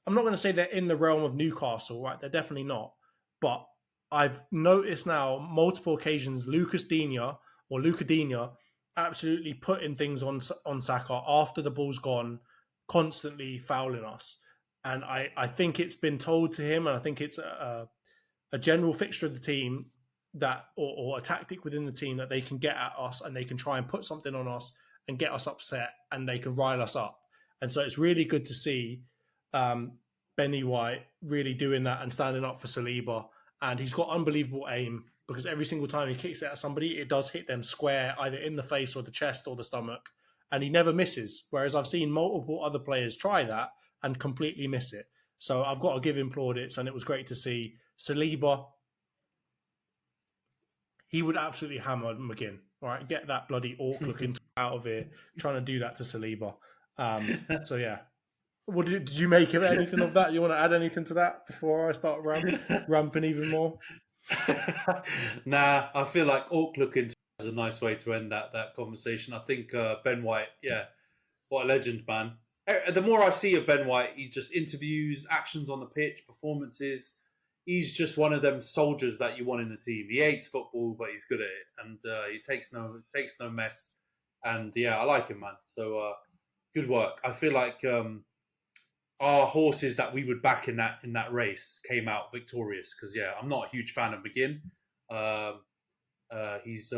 I'm not going to say they're in the realm of Newcastle, right? They're definitely not. But I've noticed now multiple occasions Luca Digne absolutely putting things on Saka after the ball's gone, constantly fouling us. And I think it's been told to him, and I think it's a general fixture of the team, that or a tactic within the team, that they can get at us and they can try and put something on us and get us upset, and they can rile us up. And so it's really good to see Benny White really doing that and standing up for Saliba. And he's got unbelievable aim, because every single time he kicks it at somebody, it does hit them square, either in the face or the chest or the stomach. And he never misses. Whereas I've seen multiple other players try that and completely miss it. So I've got to give him plaudits, and it was great to see Saliba. He would absolutely hammer McGinn. All right, get that bloody orc looking out of here, trying to do that to Saliba. So yeah, what did you make of anything of that? You want to add anything to that before I start ramping even more? Nah, I feel like orc looking is a nice way to end that conversation. I think Ben White, yeah, what a legend, man. The more I see of Ben White, he just interviews, actions on the pitch, performances. He's just one of them soldiers that you want in the team. He hates football, but he's good at it, and he takes no mess. And yeah, I like him, man. So good work. I feel like our horses that we would back in that race came out victorious, because yeah, I'm not a huge fan of McGinn. He's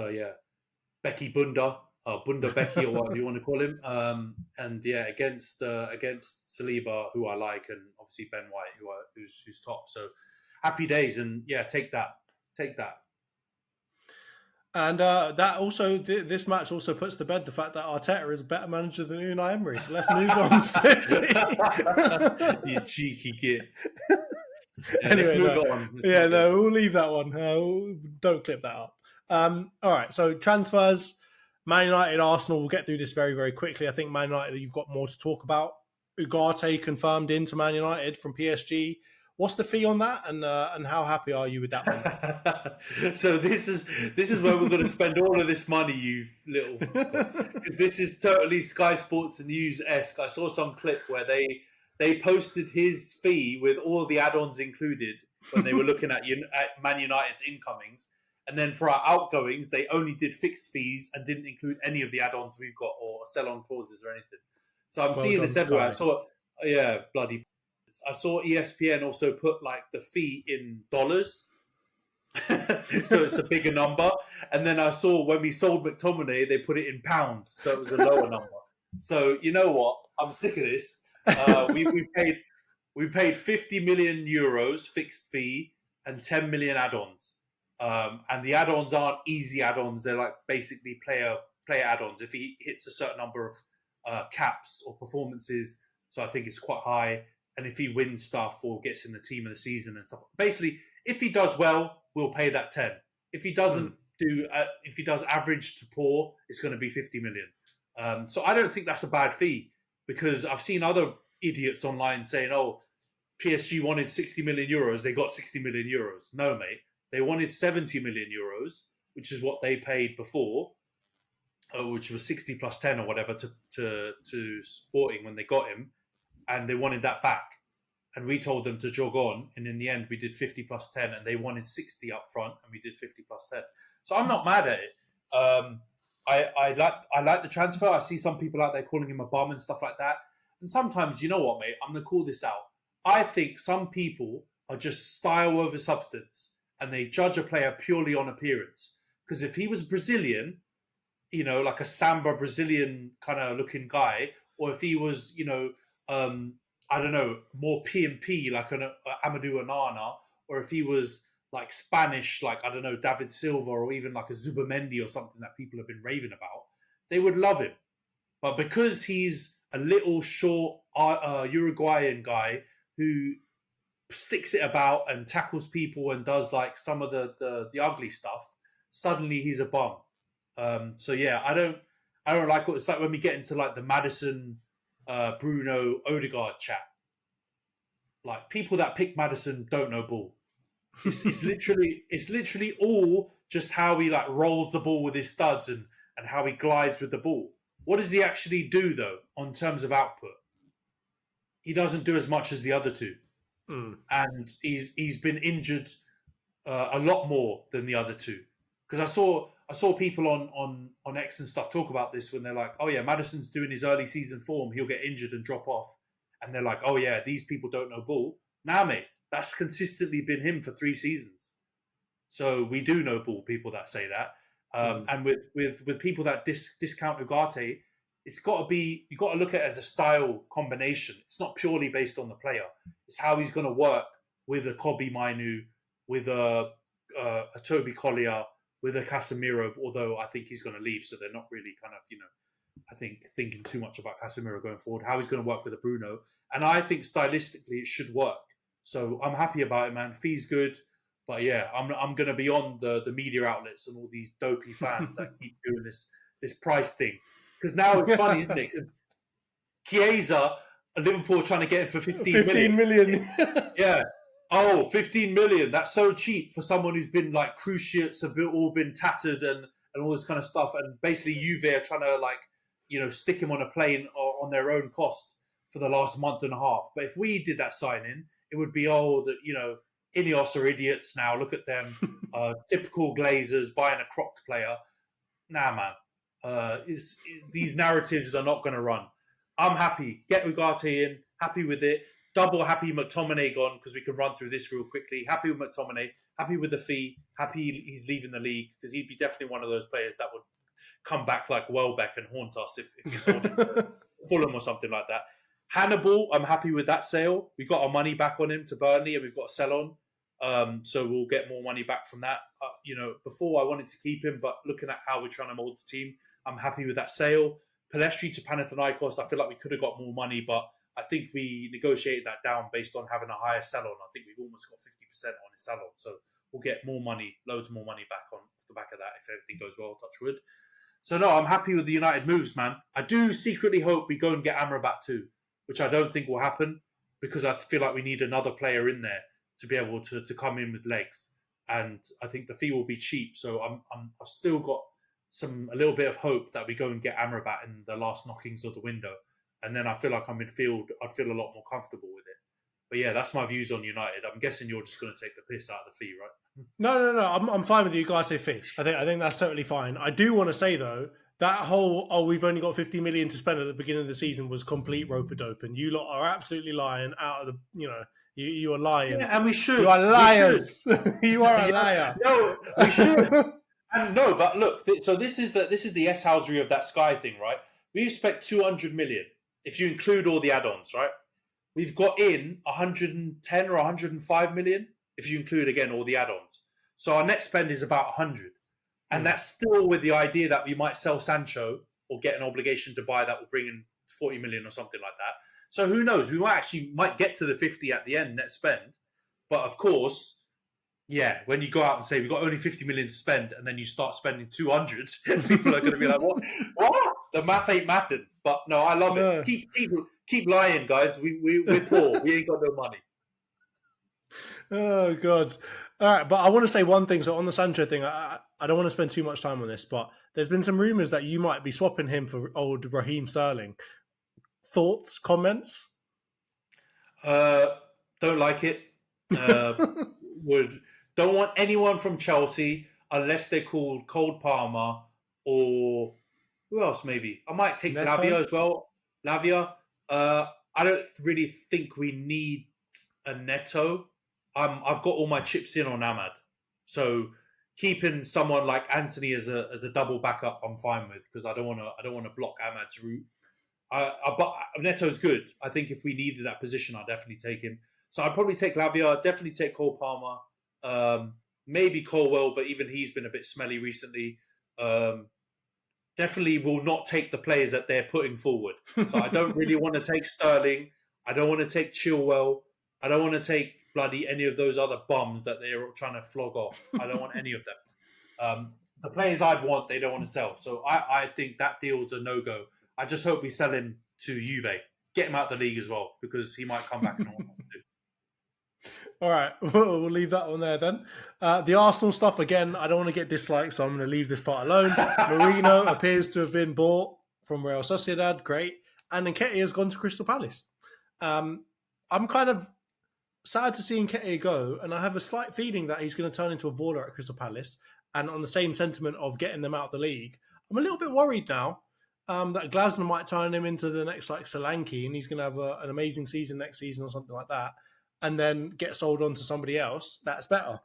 Becky Bunda, Bunda Becky, or whatever you want to call him. And yeah, against Saliba, who I like, and obviously Ben White, who's top. So happy days, and yeah, take that. And that also, this match also puts to bed the fact that Arteta is a better manager than Unai Emery. So let's move on swiftly. You cheeky git. Yeah, anyway, let's move on. We'll leave that one. Don't clip that up. All right, so transfers, Man United, Arsenal. We'll get through this very, very quickly. I think Man United, you've got more to talk about. Ugarte confirmed into Man United from PSG. What's the fee on that, and how happy are you with that one? So this is where we're going to spend all of this money, you little. Because this is totally Sky Sports News-esque. I saw some clip where they posted his fee with all the add-ons included when they were looking at Man United's incomings, and then for our outgoings, they only did fixed fees and didn't include any of the add-ons we've got or sell-on clauses or anything. So I'm seeing this everywhere. Yeah, bloody. I saw ESPN also put like the fee in dollars, so it's a bigger number. And then I saw when we sold McTominay, they put it in pounds, so it was a lower number. So you know what? I'm sick of this. We paid 50 million euros fixed fee and 10 million add-ons. And the add-ons aren't easy add-ons; they're like basically player add-ons. If he hits a certain number of caps or performances, so I think it's quite high. And if he wins stuff or gets in the team of the season and stuff, basically, if he does well, we'll pay that 10. If he doesn't if he does average to poor, it's going to be 50 million. So I don't think that's a bad fee, because I've seen other idiots online saying, "Oh, PSG wanted 60 million euros, they got 60 million euros." No, mate, they wanted 70 million euros, which is what they paid before, which was 60 plus 10 or whatever to Sporting when they got him. And they wanted that back. And we told them to jog on. And in the end, we did 50 plus 10. And they wanted 60 up front. And we did 50 plus 10. So I'm not mad at it. I like the transfer. I see some people out there calling him a bum and stuff like that. And sometimes, you know what, mate? I'm going to call this out. I think some people are just style over substance. And they judge a player purely on appearance. Because if he was Brazilian, you know, like a Samba Brazilian kind of looking guy, or if he was, you know, I don't know, more P&P like an Amadou Onana, or if he was like Spanish, like, I don't know, David Silva, or even like a Zubamendi or something that people have been raving about, they would love him. But because he's a little short Uruguayan guy who sticks it about and tackles people and does like some of the ugly stuff, suddenly he's a bum. So yeah, I don't like it. It's like when we get into like the Maddison, Bruno, Odegaard chat. Like, people that pick Maddison don't know ball. It's literally all just how he like rolls the ball with his studs and how he glides with the ball. What does he actually do though on terms of output? He doesn't do as much as the other two, and he's been injured a lot more than the other two. Because I saw people on X and stuff talk about this when they're like, "Oh yeah, Maddison's doing his early season form. He'll get injured and drop off." And they're like, "Oh yeah, these people don't know ball." Nah, mate, that's consistently been him for 3 seasons. So we do know ball. People that say that, and with people that discount Ugarte, it's got to be, you got to look at it as a style combination. It's not purely based on the player. It's how he's going to work with a Kobe Mainu, with a Toby Collier, with a Casemiro, although I think he's going to leave, so they're not really kind of, you know, I think thinking too much about Casemiro going forward, how he's going to work with a Bruno. And I think stylistically it should work. So I'm happy about it, man. Fee's good. But yeah, I'm going to be on the media outlets and all these dopey fans that keep doing this price thing. Because now it's funny, isn't it? Because Chiesa, Liverpool trying to get him for 15 million. Yeah. Oh, 15 million. That's so cheap for someone who's been like cruciates have all been tattered and all this kind of stuff. And basically Juve are trying to, like, you know, stick him on a plane or on their own cost for the last month and a half. But if we did that signing, it would be, that, you know, Ineos are idiots now. Look at them. Typical Glazers buying a crocked player. Nah, man. These narratives are not going to run. I'm happy. Get Ugarte in. Happy with it. Double happy McTominay gone, because we can run through this real quickly. Happy with McTominay. Happy with the fee. Happy he's leaving the league, because he'd be definitely one of those players that would come back like Welbeck and haunt us if you sold him to Fulham or something like that. Hannibal, I'm happy with that sale. We got our money back on him to Burnley, and we've got a sell on. So we'll get more money back from that. Before I wanted to keep him, but looking at how we're trying to mould the team, I'm happy with that sale. Palestri to Panathinaikos, I feel like we could have got more money, but I think we negotiated that down based on having a higher sell-on. I think we've almost got 50% on his sell-on. So we'll get more money, loads more money back on off the back of that if everything goes well, touch wood. So no, I'm happy with the United moves, man. I do secretly hope we go and get Amrabat too, which I don't think will happen because I feel like we need another player in there to be able to come in with legs. And I think the fee will be cheap. So I've still got a little bit of hope that we go and get Amrabat in the last knockings of the window. And then I feel like I'm midfield, I'd feel a lot more comfortable with it. But yeah, that's my views on United. I'm guessing you're just going to take the piss out of the fee, right? No. I'm fine with you guys say fee. I think that's totally fine. I do want to say though, that whole we've only got 50 million to spend at the beginning of the season was complete rope-a-dope, and you lot are absolutely lying out of the you are lying. Yeah, and we should. You are liars. You are a liar. No, we should. And no, but look. So this is the S-housery of that Sky thing, right? We've spent 200 million if you include all the add-ons, right? We've got in 110 or 105 million if you include again all the add-ons. So our net spend is about 100. And that's still with the idea that we might sell Sancho or get an obligation to buy that will bring in 40 million or something like that. So who knows? We might get to the 50 at the end net spend. But of course, yeah, when you go out and say we've got only 50 million to spend and then you start spending 200, people are going to be like, what? The math ain't mathing. But no, I love it. Keep lying, guys. We're poor. We ain't got no money. Oh, God. All right, but I want to say one thing. So on the Sancho thing, I don't want to spend too much time on this, but there's been some rumours that you might be swapping him for old Raheem Sterling. Thoughts, comments? Don't like it. Don't want anyone from Chelsea unless they're called Cole Palmer or who else maybe? I might take Neto? Lavia as well. Lavia. I don't really think we need a Neto. I've got all my chips in on Ahmad. So keeping someone like Antony as a double backup, I'm fine with because I don't want to block Ahmad's route. But Neto's good. I think if we needed that position, I'd definitely take him. So I'd probably take Lavia, definitely take Cole Palmer, maybe Colwell, but even he's been a bit smelly recently. Definitely will not take the players that they're putting forward. So I don't really want to take Sterling. I don't want to take Chilwell. I don't want to take bloody any of those other bums that they're trying to flog off. I don't want any of them. The players I'd want, they don't want to sell. So I think that deal's a no-go. I just hope we sell him to Juve. Get him out of the league as well, because he might come back and want us to do. All right, we'll leave that one there then. The Arsenal stuff, again, I don't want to get disliked, so I'm going to leave this part alone. Marino appears to have been bought from Real Sociedad, great. And Nketiah has gone to Crystal Palace. I'm kind of sad to see Nketiah go, and I have a slight feeling that he's going to turn into a baller at Crystal Palace. And on the same sentiment of getting them out of the league, I'm a little bit worried now that Glasner might turn him into the next like Solanke, and he's going to have an amazing season next season or something like that, and then get sold on to somebody else that's better.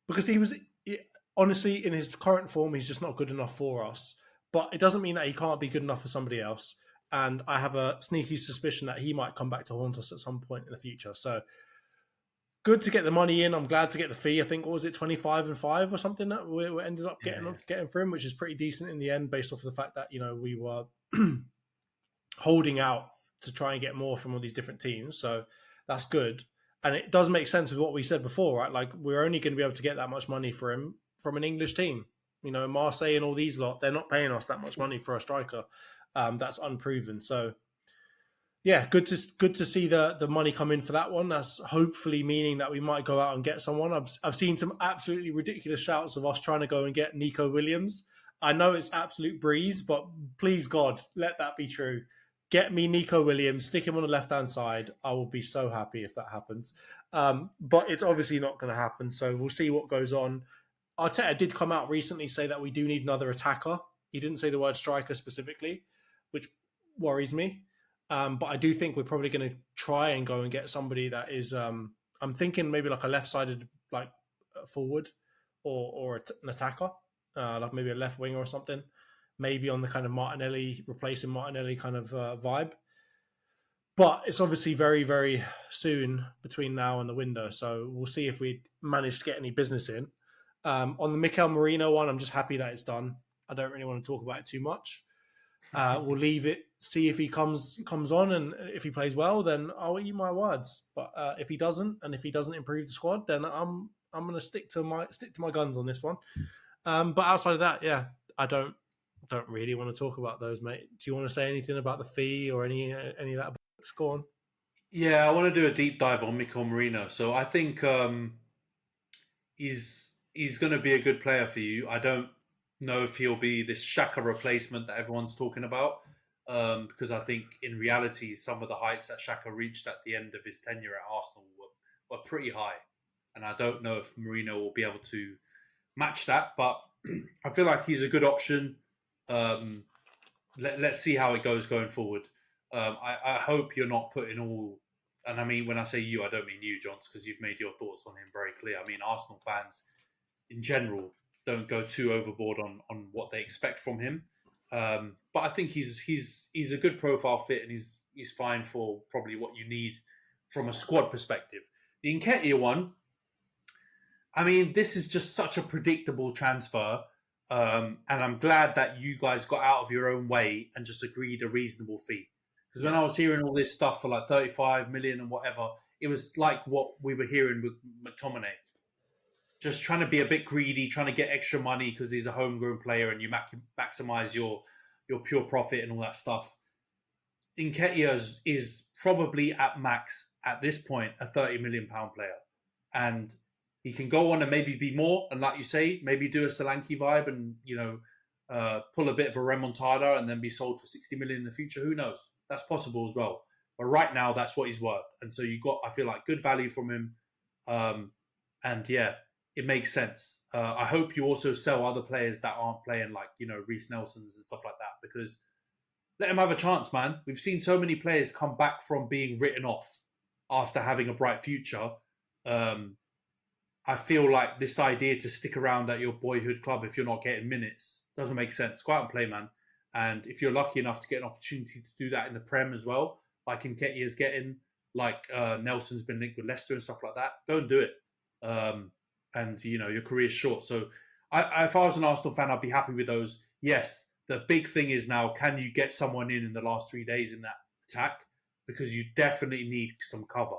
Because honestly, in his current form, he's just not good enough for us. But it doesn't mean that he can't be good enough for somebody else. And I have a sneaky suspicion that he might come back to haunt us at some point in the future. So good to get the money in. I'm glad to get the fee. I think, what was it, 25 and 5 or something that we ended up getting for him, which is pretty decent in the end, based off of the fact that, we were holding out to try and get more from all these different teams. So that's good. And it does make sense with what we said before, right? Like, we're only going to be able to get that much money for him from an English team. Marseille and all these lot, they're not paying us that much money for a striker. That's unproven. So, yeah, good to see the money come in for that one. That's hopefully meaning that we might go out and get someone. I've seen some absolutely ridiculous shouts of us trying to go and get Nico Williams. I know it's absolute breeze, but please, God, let that be true. Get me Nico Williams, stick him on the left-hand side. I will be so happy if that happens. But it's obviously not going to happen, so we'll see what goes on. Arteta did come out recently say that we do need another attacker. He didn't say the word striker specifically, which worries me. But I do think we're probably going to try and go and get somebody that is, I'm thinking maybe like a left-sided like forward or an attacker, like maybe a left winger or something. Maybe on the kind of Martinelli, replacing Martinelli kind of vibe. But it's obviously very, very soon between now and the window. So we'll see if we manage to get any business in. On the Mikel Merino one, I'm just happy that it's done. I don't really want to talk about it too much. We'll leave it, see if he comes on, and if he plays well, then I'll eat my words. But if he doesn't, and if he doesn't improve the squad, then I'm I'm gonna stick to my guns on this one. But outside of that, yeah, I don't really want to talk about those, mate. Do you want to say anything about the fee or any of that? Go on. Yeah, I want to do a deep dive on Mikel Merino. So I think he's going to be a good player for you. I don't know if he'll be this Xhaka replacement that everyone's talking about, because I think in reality some of the heights that Xhaka reached at the end of his tenure at Arsenal were pretty high, and I don't know if Merino will be able to match that. But I feel like he's a good option. Let's see how it goes going forward. I hope you're not putting all, and I mean, when I say you, I don't mean you, Johns, because you've made your thoughts on him very clear. I mean, Arsenal fans in general don't go too overboard on what they expect from him. But I think he's a good profile fit, and he's fine for probably what you need from a squad perspective. The Nketiah one, I mean, this is just such a predictable transfer. And I'm glad that you guys got out of your own way and just agreed a reasonable fee. Because when I was hearing all this stuff for like 35 million and whatever, it was like what we were hearing with McTominay. Just trying to be a bit greedy, trying to get extra money because he's a homegrown player and you maximize your pure profit and all that stuff. Nketiah is probably at max, at this point, a £30 million player. And he can go on and maybe be more, and like you say, maybe do a Solanke vibe and, pull a bit of a remontada and then be sold for 60 million in the future. Who knows? That's possible as well. But right now, that's what he's worth. And so you got, I feel like, good value from him. And yeah, it makes sense. I hope you also sell other players that aren't playing, like, Reece Nelsons and stuff like that, because let him have a chance, man. We've seen so many players come back from being written off after having a bright future. I feel like this idea to stick around at your boyhood club if you're not getting minutes doesn't make sense. Go out and play, man. And if you're lucky enough to get an opportunity to do that in the Prem as well, like Nketiah is getting, like Nelson's been linked with Leicester and stuff like that, go and do it. And, your career's short. So if I was an Arsenal fan, I'd be happy with those. Yes, the big thing is now, can you get someone in the last 3 days in that attack? Because you definitely need some cover.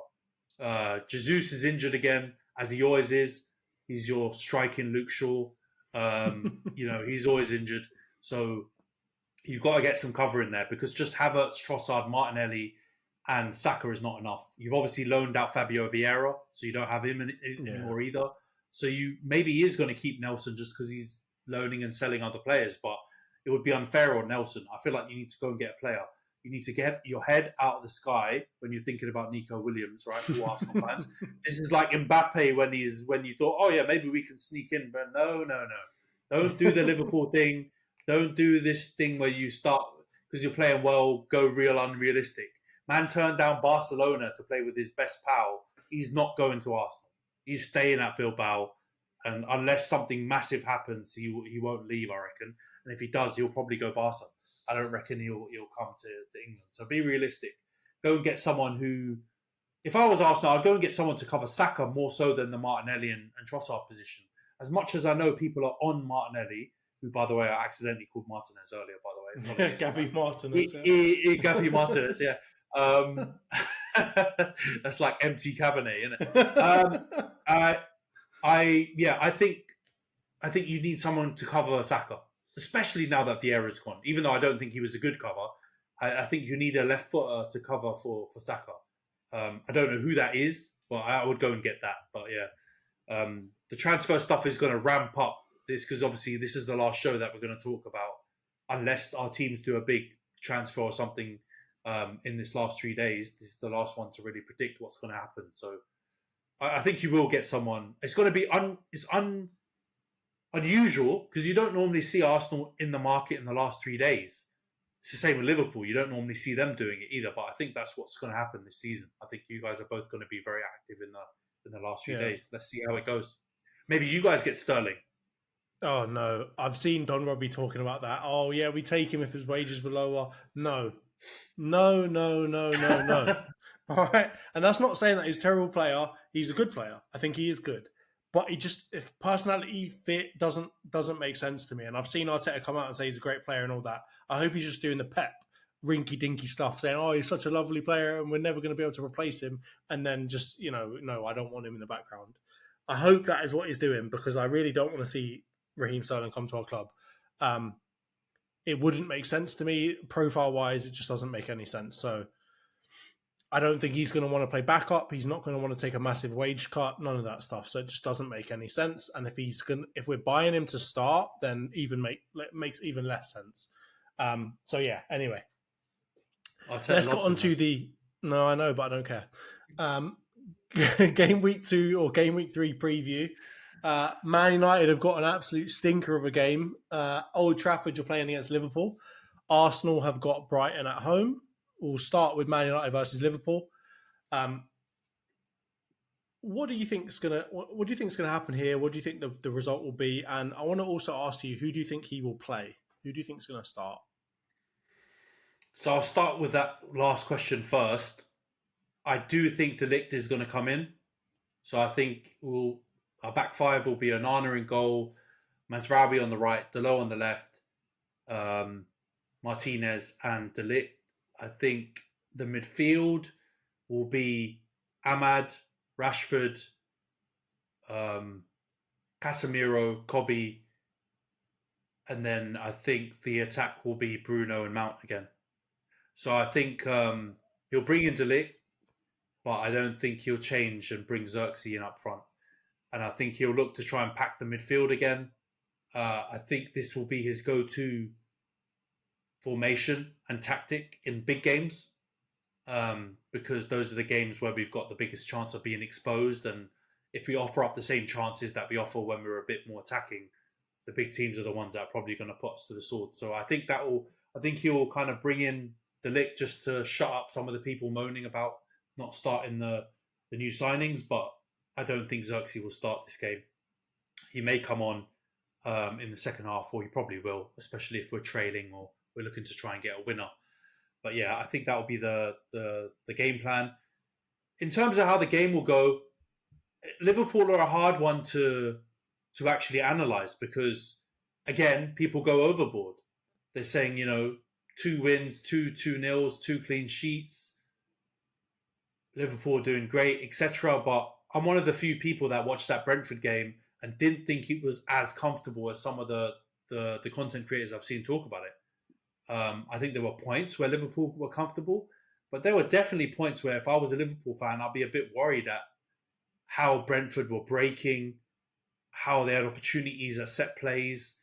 Jesus is injured again, as he always is. He's your striking Luke Shaw. He's always injured. So you've got to get some cover in there, because just Havertz, Trossard, Martinelli, and Saka is not enough. You've obviously loaned out Fabio Vieira, so you don't have him anymore either. So maybe he is going to keep Nelson just because he's loaning and selling other players, but it would be unfair on Nelson. I feel like you need to go and get a player. You need to get your head out of the sky when you're thinking about Nico Williams, right? For Arsenal fans, this is like Mbappe when you thought, oh yeah, maybe we can sneak in, but no. Don't do the Liverpool thing. Don't do this thing where you start because you're playing well, go real unrealistic. Man turned down Barcelona to play with his best pal. He's not going to Arsenal. He's staying at Bilbao, and unless something massive happens, he won't leave, I reckon. And if he does, he'll probably go Barca. I don't reckon he'll come to England. So be realistic. Go and get someone who, if I was Arsenal, I'd go and get someone to cover Saka more so than the Martinelli and Trossard position. As much as I know people are on Martinelli, who, by the way, I accidentally called Martinez earlier, by the way. Gabby Martinez. Gabby Martinez, yeah. That's like empty cabernet, isn't it? I think you need someone to cover Saka, especially now that Vieira's gone. Even though I don't think he was a good cover, I think you need a left footer to cover for Saka. I don't know who that is, but I would go and get that. But yeah, the transfer stuff is going to ramp up this, because obviously this is the last show that we're going to talk about, unless our teams do a big transfer or something in this last 3 days. This is the last one to really predict what's going to happen. So I think you will get someone. It's going to be unusual, because you don't normally see Arsenal in the market in the last 3 days. It's the same with Liverpool. You don't normally see them doing it either. But I think that's what's going to happen this season. I think you guys are both going to be very active in the last few days. Let's see how it goes. Maybe you guys get Sterling. Oh, no. I've seen Don Robbie talking about that. Oh, yeah, we take him if his wages were lower. No. All right. And that's not saying that he's a terrible player. He's a good player. I think he is good. But if personality fit doesn't make sense to me. And I've seen Arteta come out and say he's a great player and all that. I hope he's just doing the Pep rinky-dinky stuff, saying, oh, he's such a lovely player and we're never going to be able to replace him. And then just, no, I don't want him in the background. I hope that is what he's doing, because I really don't want to see Raheem Sterling come to our club. It wouldn't make sense to me. Profile-wise, it just doesn't make any sense. So I don't think he's going to want to play backup. He's not going to want to take a massive wage cut, none of that stuff. So it just doesn't make any sense. And if we're buying him to start, then it makes even less sense. So yeah, anyway. Let's get on to the... No, I know, but I don't care. Game week 2 or game week 3 preview. Man United have got an absolute stinker of a game. Old Trafford, you're playing against Liverpool. Arsenal have got Brighton at home. We'll start with Man United versus Liverpool. What do you think's gonna happen here? What do you think the result will be? And I want to also ask you, who do you think he will play? Who do you think's going to start? So I'll start with that last question first. I do think De Ligt is going to come in. So I think our back five will be Onana in goal, Mazraoui on the right, Dalot on the left, Martinez and De Ligt. I think the midfield will be Ahmad, Rashford, Casemiro, Kobe, and then I think the attack will be Bruno and Mount again. So I think he'll bring in De Ligt, but I don't think he'll change and bring Xerxes in up front. And I think he'll look to try and pack the midfield again. I think this will be his go-to formation and tactic in big games, because those are the games where we've got the biggest chance of being exposed. And if we offer up the same chances that we offer when we're a bit more attacking, the big teams are the ones that are probably going to put us to the sword. So I think he'll kind of bring in De Ligt just to shut up some of the people moaning about not starting the new signings. But I don't think Xerxes will start this game. He may come on in the second half, or he probably will, especially if we're trailing or we're looking to try and get a winner. But yeah, I think that will be the game plan. In terms of how the game will go, Liverpool are a hard one to actually analyse, because, again, people go overboard. They're saying, 2 wins, 2-0s, 2 clean sheets. Liverpool are doing great, etc. But I'm one of the few people that watched that Brentford game and didn't think it was as comfortable as some of the content creators I've seen talk about it. I think there were points where Liverpool were comfortable, but there were definitely points where if I was a Liverpool fan, I'd be a bit worried at how Brentford were breaking, how they had opportunities at set plays.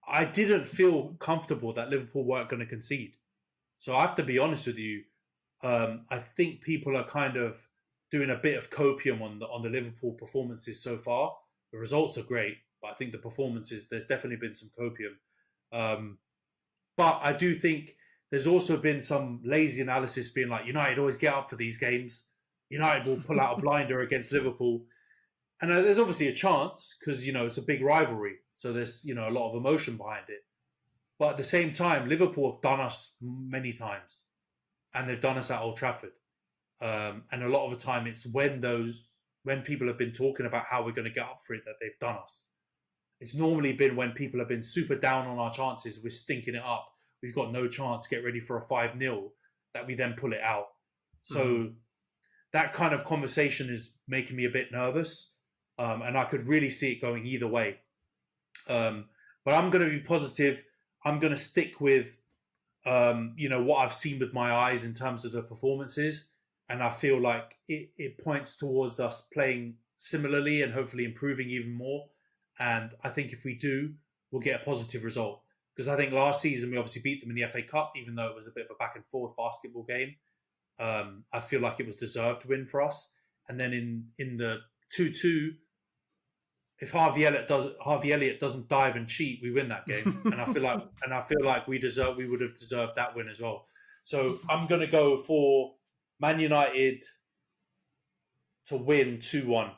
I didn't feel comfortable that Liverpool weren't going to concede. So I have to be honest with you. I think people are kind of doing a bit of copium on the Liverpool performances so far. The results are great, but I think the performances, there's definitely been some copium. But I do think there's also been some lazy analysis being like, United always get up for these games. United will pull out a blinder against Liverpool. And there's obviously a chance because, it's a big rivalry. So there's, a lot of emotion behind it. But at the same time, Liverpool have done us many times. And they've done us at Old Trafford. And a lot of the time it's when people have been talking about how we're going to get up for it that they've done us. It's normally been when people have been super down on our chances, we're stinking it up, we've got no chance, get ready for a 5-0, that we then pull it out. So that kind of conversation is making me a bit nervous. And I could really see it going either way. But I'm going to be positive. I'm going to stick with, what I've seen with my eyes in terms of the performances. And I feel like it points towards us playing similarly and hopefully improving even more. And I think if we do, we'll get a positive result. Because I think last season we obviously beat them in the FA Cup, even though it was a bit of a back and forth basketball game. I feel like it was deserved win for us. And then in the 2-2, if Harvey Elliott doesn't dive and cheat, we win that game. And I feel like we would have deserved that win as well. So I'm going to go for Man United to win 2-1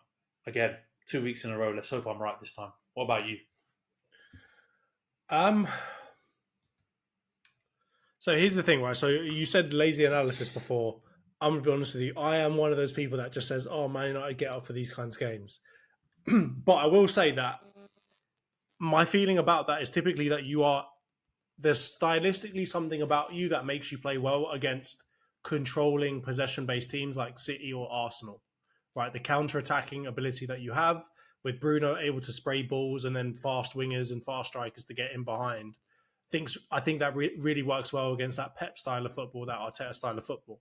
again. 2 weeks in a row. Let's hope I'm right this time. What about you? So here's the thing, right? So you said lazy analysis before. I'm going to be honest with you. I am one of those people that just says, oh, Man United get up for these kinds of games. But I will say that my feeling about that is typically that there's stylistically something about you that makes you play well against controlling possession-based teams like City or Arsenal. Right, the counter-attacking ability that you have, with Bruno able to spray balls and then fast wingers and fast strikers to get in behind. I think that really works well against that Pep style of football, that Arteta style of football.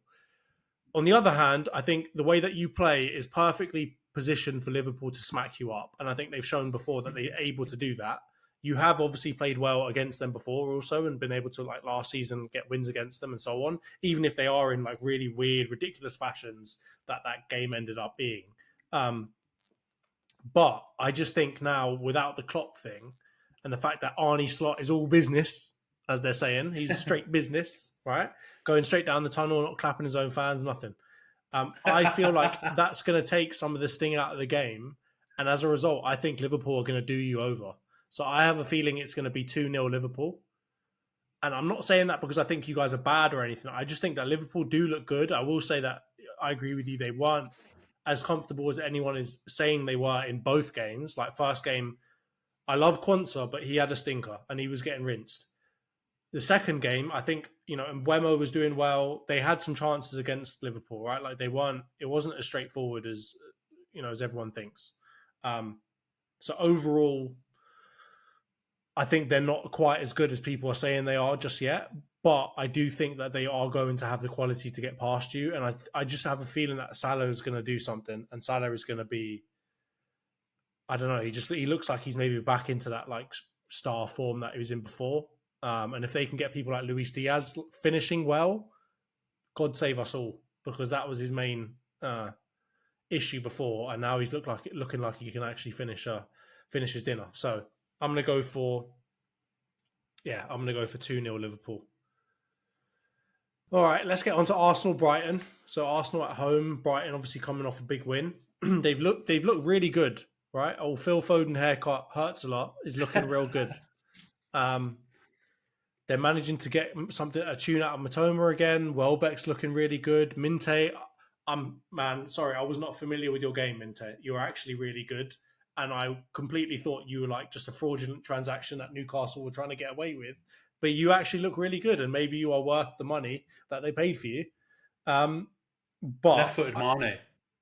On the other hand, I think the way that you play is perfectly positioned for Liverpool to smack you up. And I think they've shown before that they're able to do that. You have obviously played well against them before also and been able to, like last season, get wins against them and so on, even if they are in like really weird, ridiculous fashions that game ended up being. But I just think now, without the Klopp thing and the fact that Arnie Slot is all business, as they're saying, he's straight business, right? Going straight down the tunnel, not clapping his own fans, nothing. I feel like that's going to take some of the sting out of the game. And as a result, I think Liverpool are going to do you over. So I have a feeling it's going to be 2-0 Liverpool. And I'm not saying that because I think you guys are bad or anything. I just think that Liverpool do look good. I will say that I agree with you. They weren't as comfortable as anyone is saying they were in both games. Like first game, I love Quansah, but he had a stinker and he was getting rinsed. The second game, I think, and Mbeumo was doing well. They had some chances against Liverpool, right? Like it wasn't as straightforward as, as everyone thinks. So overall, I think they're not quite as good as people are saying they are just yet. But I do think that they are going to have the quality to get past you. And I just have a feeling that Salah is going to do something. And Salah is going to be, I don't know, he looks like he's maybe back into that like star form that he was in before. And if they can get people like Luis Diaz finishing well, God save us all. Because that was his main issue before. And now he's looking like he can actually finish his dinner. So I'm going to go for 2-0 Liverpool. All right, let's get on to Arsenal-Brighton. So Arsenal at home, Brighton obviously coming off a big win. They've looked really good, right? Oh, Phil Foden haircut hurts a lot. Is looking real good. They're managing to get a tune out of Matoma again. Welbeck's looking really good. Minte, sorry, I was not familiar with your game, Minte. You were actually really good. And I completely thought you were like just a fraudulent transaction that Newcastle were trying to get away with. But you actually look really good, and maybe you are worth the money that they paid for you. But left-footed Mane.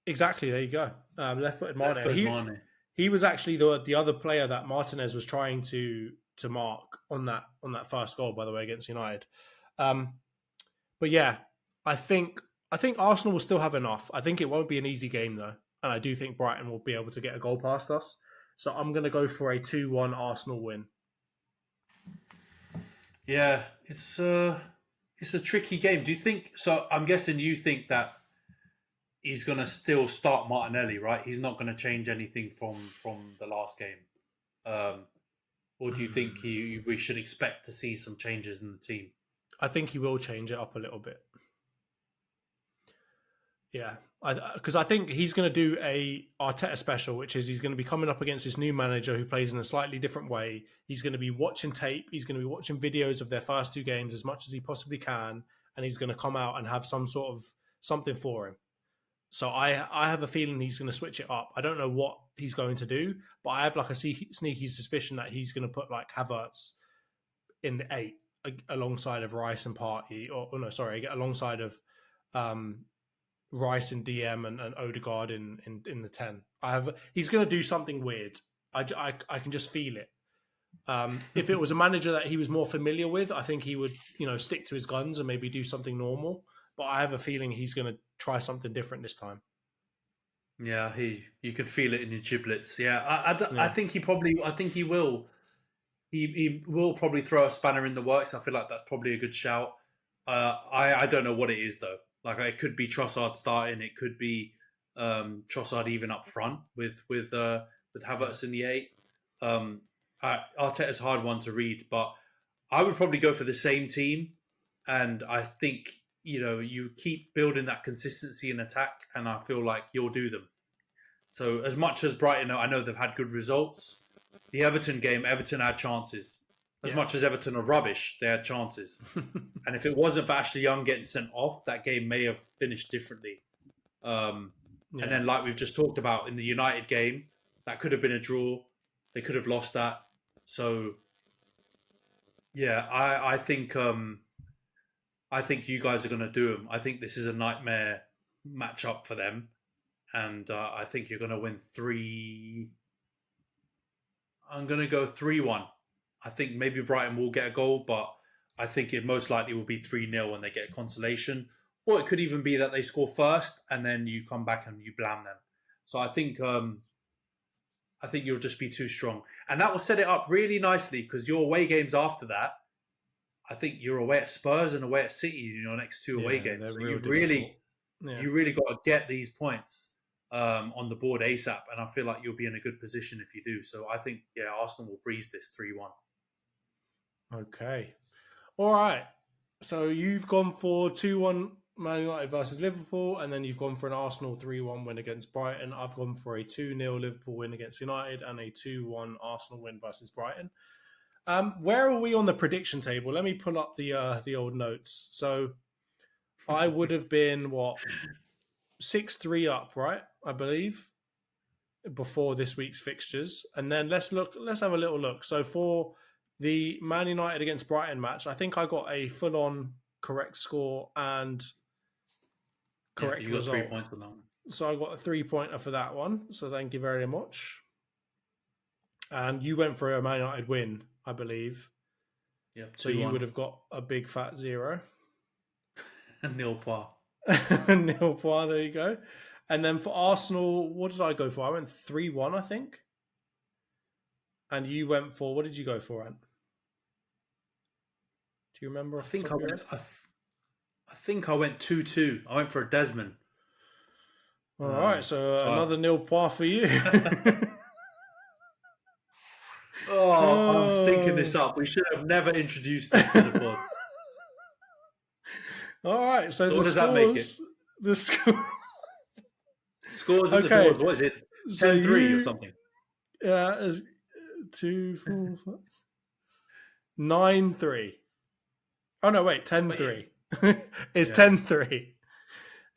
Exactly, there you go. Left-footed Mane. Mane. He was actually the other player that Martinez was trying to mark on that first goal, by the way, against United. But yeah, I think Arsenal will still have enough. I think it won't be an easy game though. And I do think Brighton will be able to get a goal past us. So I'm going to go for a 2-1 Arsenal win. Yeah, it's a tricky game. Do you think so? I'm guessing you think that he's going to still start Martinelli, right? He's not going to change anything from the last game. Or do you think we should expect to see some changes in the team? I think he will change it up a little bit. Yeah, because I think he's going to do a Arteta special, which is he's going to be coming up against this new manager who plays in a slightly different way. He's going to be watching tape. He's going to be watching videos of their first two games as much as he possibly can, and he's going to come out and have some sort of something for him. So I have a feeling he's going to switch it up. I don't know what he's going to do, but I have like a sneaky suspicion that he's going to put like Havertz in the 8 alongside of Rice and Partey, alongside of Rice in DM and Odegaard in the 10. He's going to do something weird. I can just feel it. If it was a manager that he was more familiar with, I think he would stick to his guns and maybe do something normal. But I have a feeling he's going to try something different this time. Yeah, you could feel it in his giblets. Yeah, I think he will. He will probably throw a spanner in the works. I feel like that's probably a good shout. I don't know what it is though. Like it could be Trossard starting. It could be Trossard even up front with Havertz in the 8. Arteta's a hard one to read, but I would probably go for the same team. And I think you keep building that consistency in attack, and I feel like you'll do them. So as much as Brighton, I know they've had good results. The Everton game, Everton had chances. As much as Everton are rubbish, they had chances. And if it wasn't for Ashley Young getting sent off, that game may have finished differently. And then, like we've just talked about in the United game, that could have been a draw. They could have lost that. So, yeah, I think you guys are going to do them. I think this is a nightmare matchup for them. And I think you're going to win 3-1. I'm going to go 3-1. I think maybe Brighton will get a goal, but I think it most likely will be 3-0 when they get a consolation. Or it could even be that they score first and then you come back and you blam them. So I think you'll just be too strong. And that will set it up really nicely because your away games after that, I think you're away at Spurs and away at City in your next 2 away games. So you really got to get these points on the board ASAP. And I feel like you'll be in a good position if you do. So I think, Arsenal will breeze this 3-1. Okay. All right. So you've gone for 2-1 Man United versus Liverpool, and then you've gone for an Arsenal 3-1 win against Brighton. I've gone for a 2-0 Liverpool win against United and a 2-1 Arsenal win versus Brighton. Where are we on the prediction table? Let me pull up the old notes. So I would have been 6-3 up, right? I believe before this week's fixtures, and then let's have a little look. So for the Man United against Brighton match, I think I got a full-on correct score and correct result. You got 3 points on that one. So I got a 3-pointer for that one. So thank you very much. And you went for a Man United win, I believe. Yeah. So you would have got a big fat 0. Nil par. Nil par, there you go. And then for Arsenal, what did I go for? I went 3-1, I think. And you went for, what did you go for, Ant? Do you remember? I think I went 2-2. I went for a Desmond. All right, so another nil par for you. I'm stinking this up. We should have never introduced this to the pod. All right, so what does that make it? The score. Scores in the board. What is it? 10-3 or something? Yeah, 2, 4, 5, 9-3. Oh no, wait, 10-3. It's 10-3.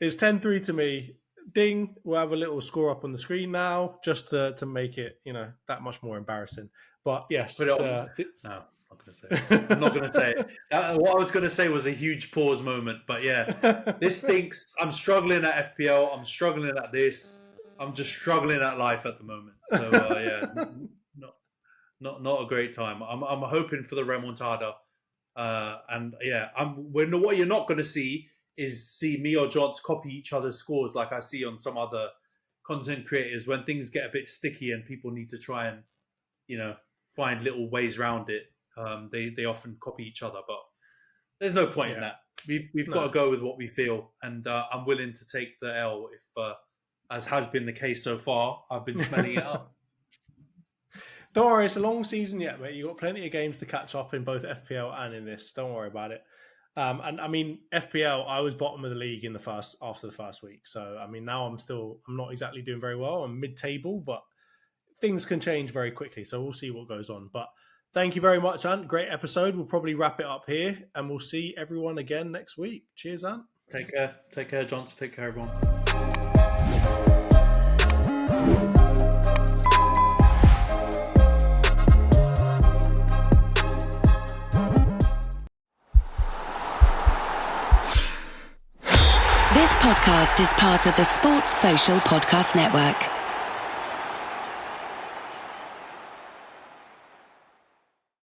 It's 10-3 to me. Ding. We'll have a little score up on the screen now, just to make it, that much more embarrassing. But yes, no, I'm not going to say it. I'm not going to say it. What I was going to say was a huge pause moment, but this stinks. I'm struggling at FPL. I'm struggling at this. I'm just struggling at life at the moment. So not a great time. I'm hoping for the remontada. What you're not going to see is me or Johns copy each other's scores like I see on some other content creators when things get a bit sticky and people need to try and, find little ways around it. They often copy each other, but there's no point in that. We've got to go with what we feel, and I'm willing to take the L if, as has been the case so far, I've been smelling it up. Don't worry, it's a long season yet, mate. You've got plenty of games to catch up in both FPL and in this. Don't worry about it. And I mean, FPL, I was bottom of the league after the first week. So, I mean, now I'm not exactly doing very well. I'm mid-table, but things can change very quickly. So we'll see what goes on. But thank you very much, Ant. Great episode. We'll probably wrap it up here and we'll see everyone again next week. Cheers, Ant. Take care. Take care, Johnson. Take care, everyone. This podcast is part of the Sports Social Podcast Network.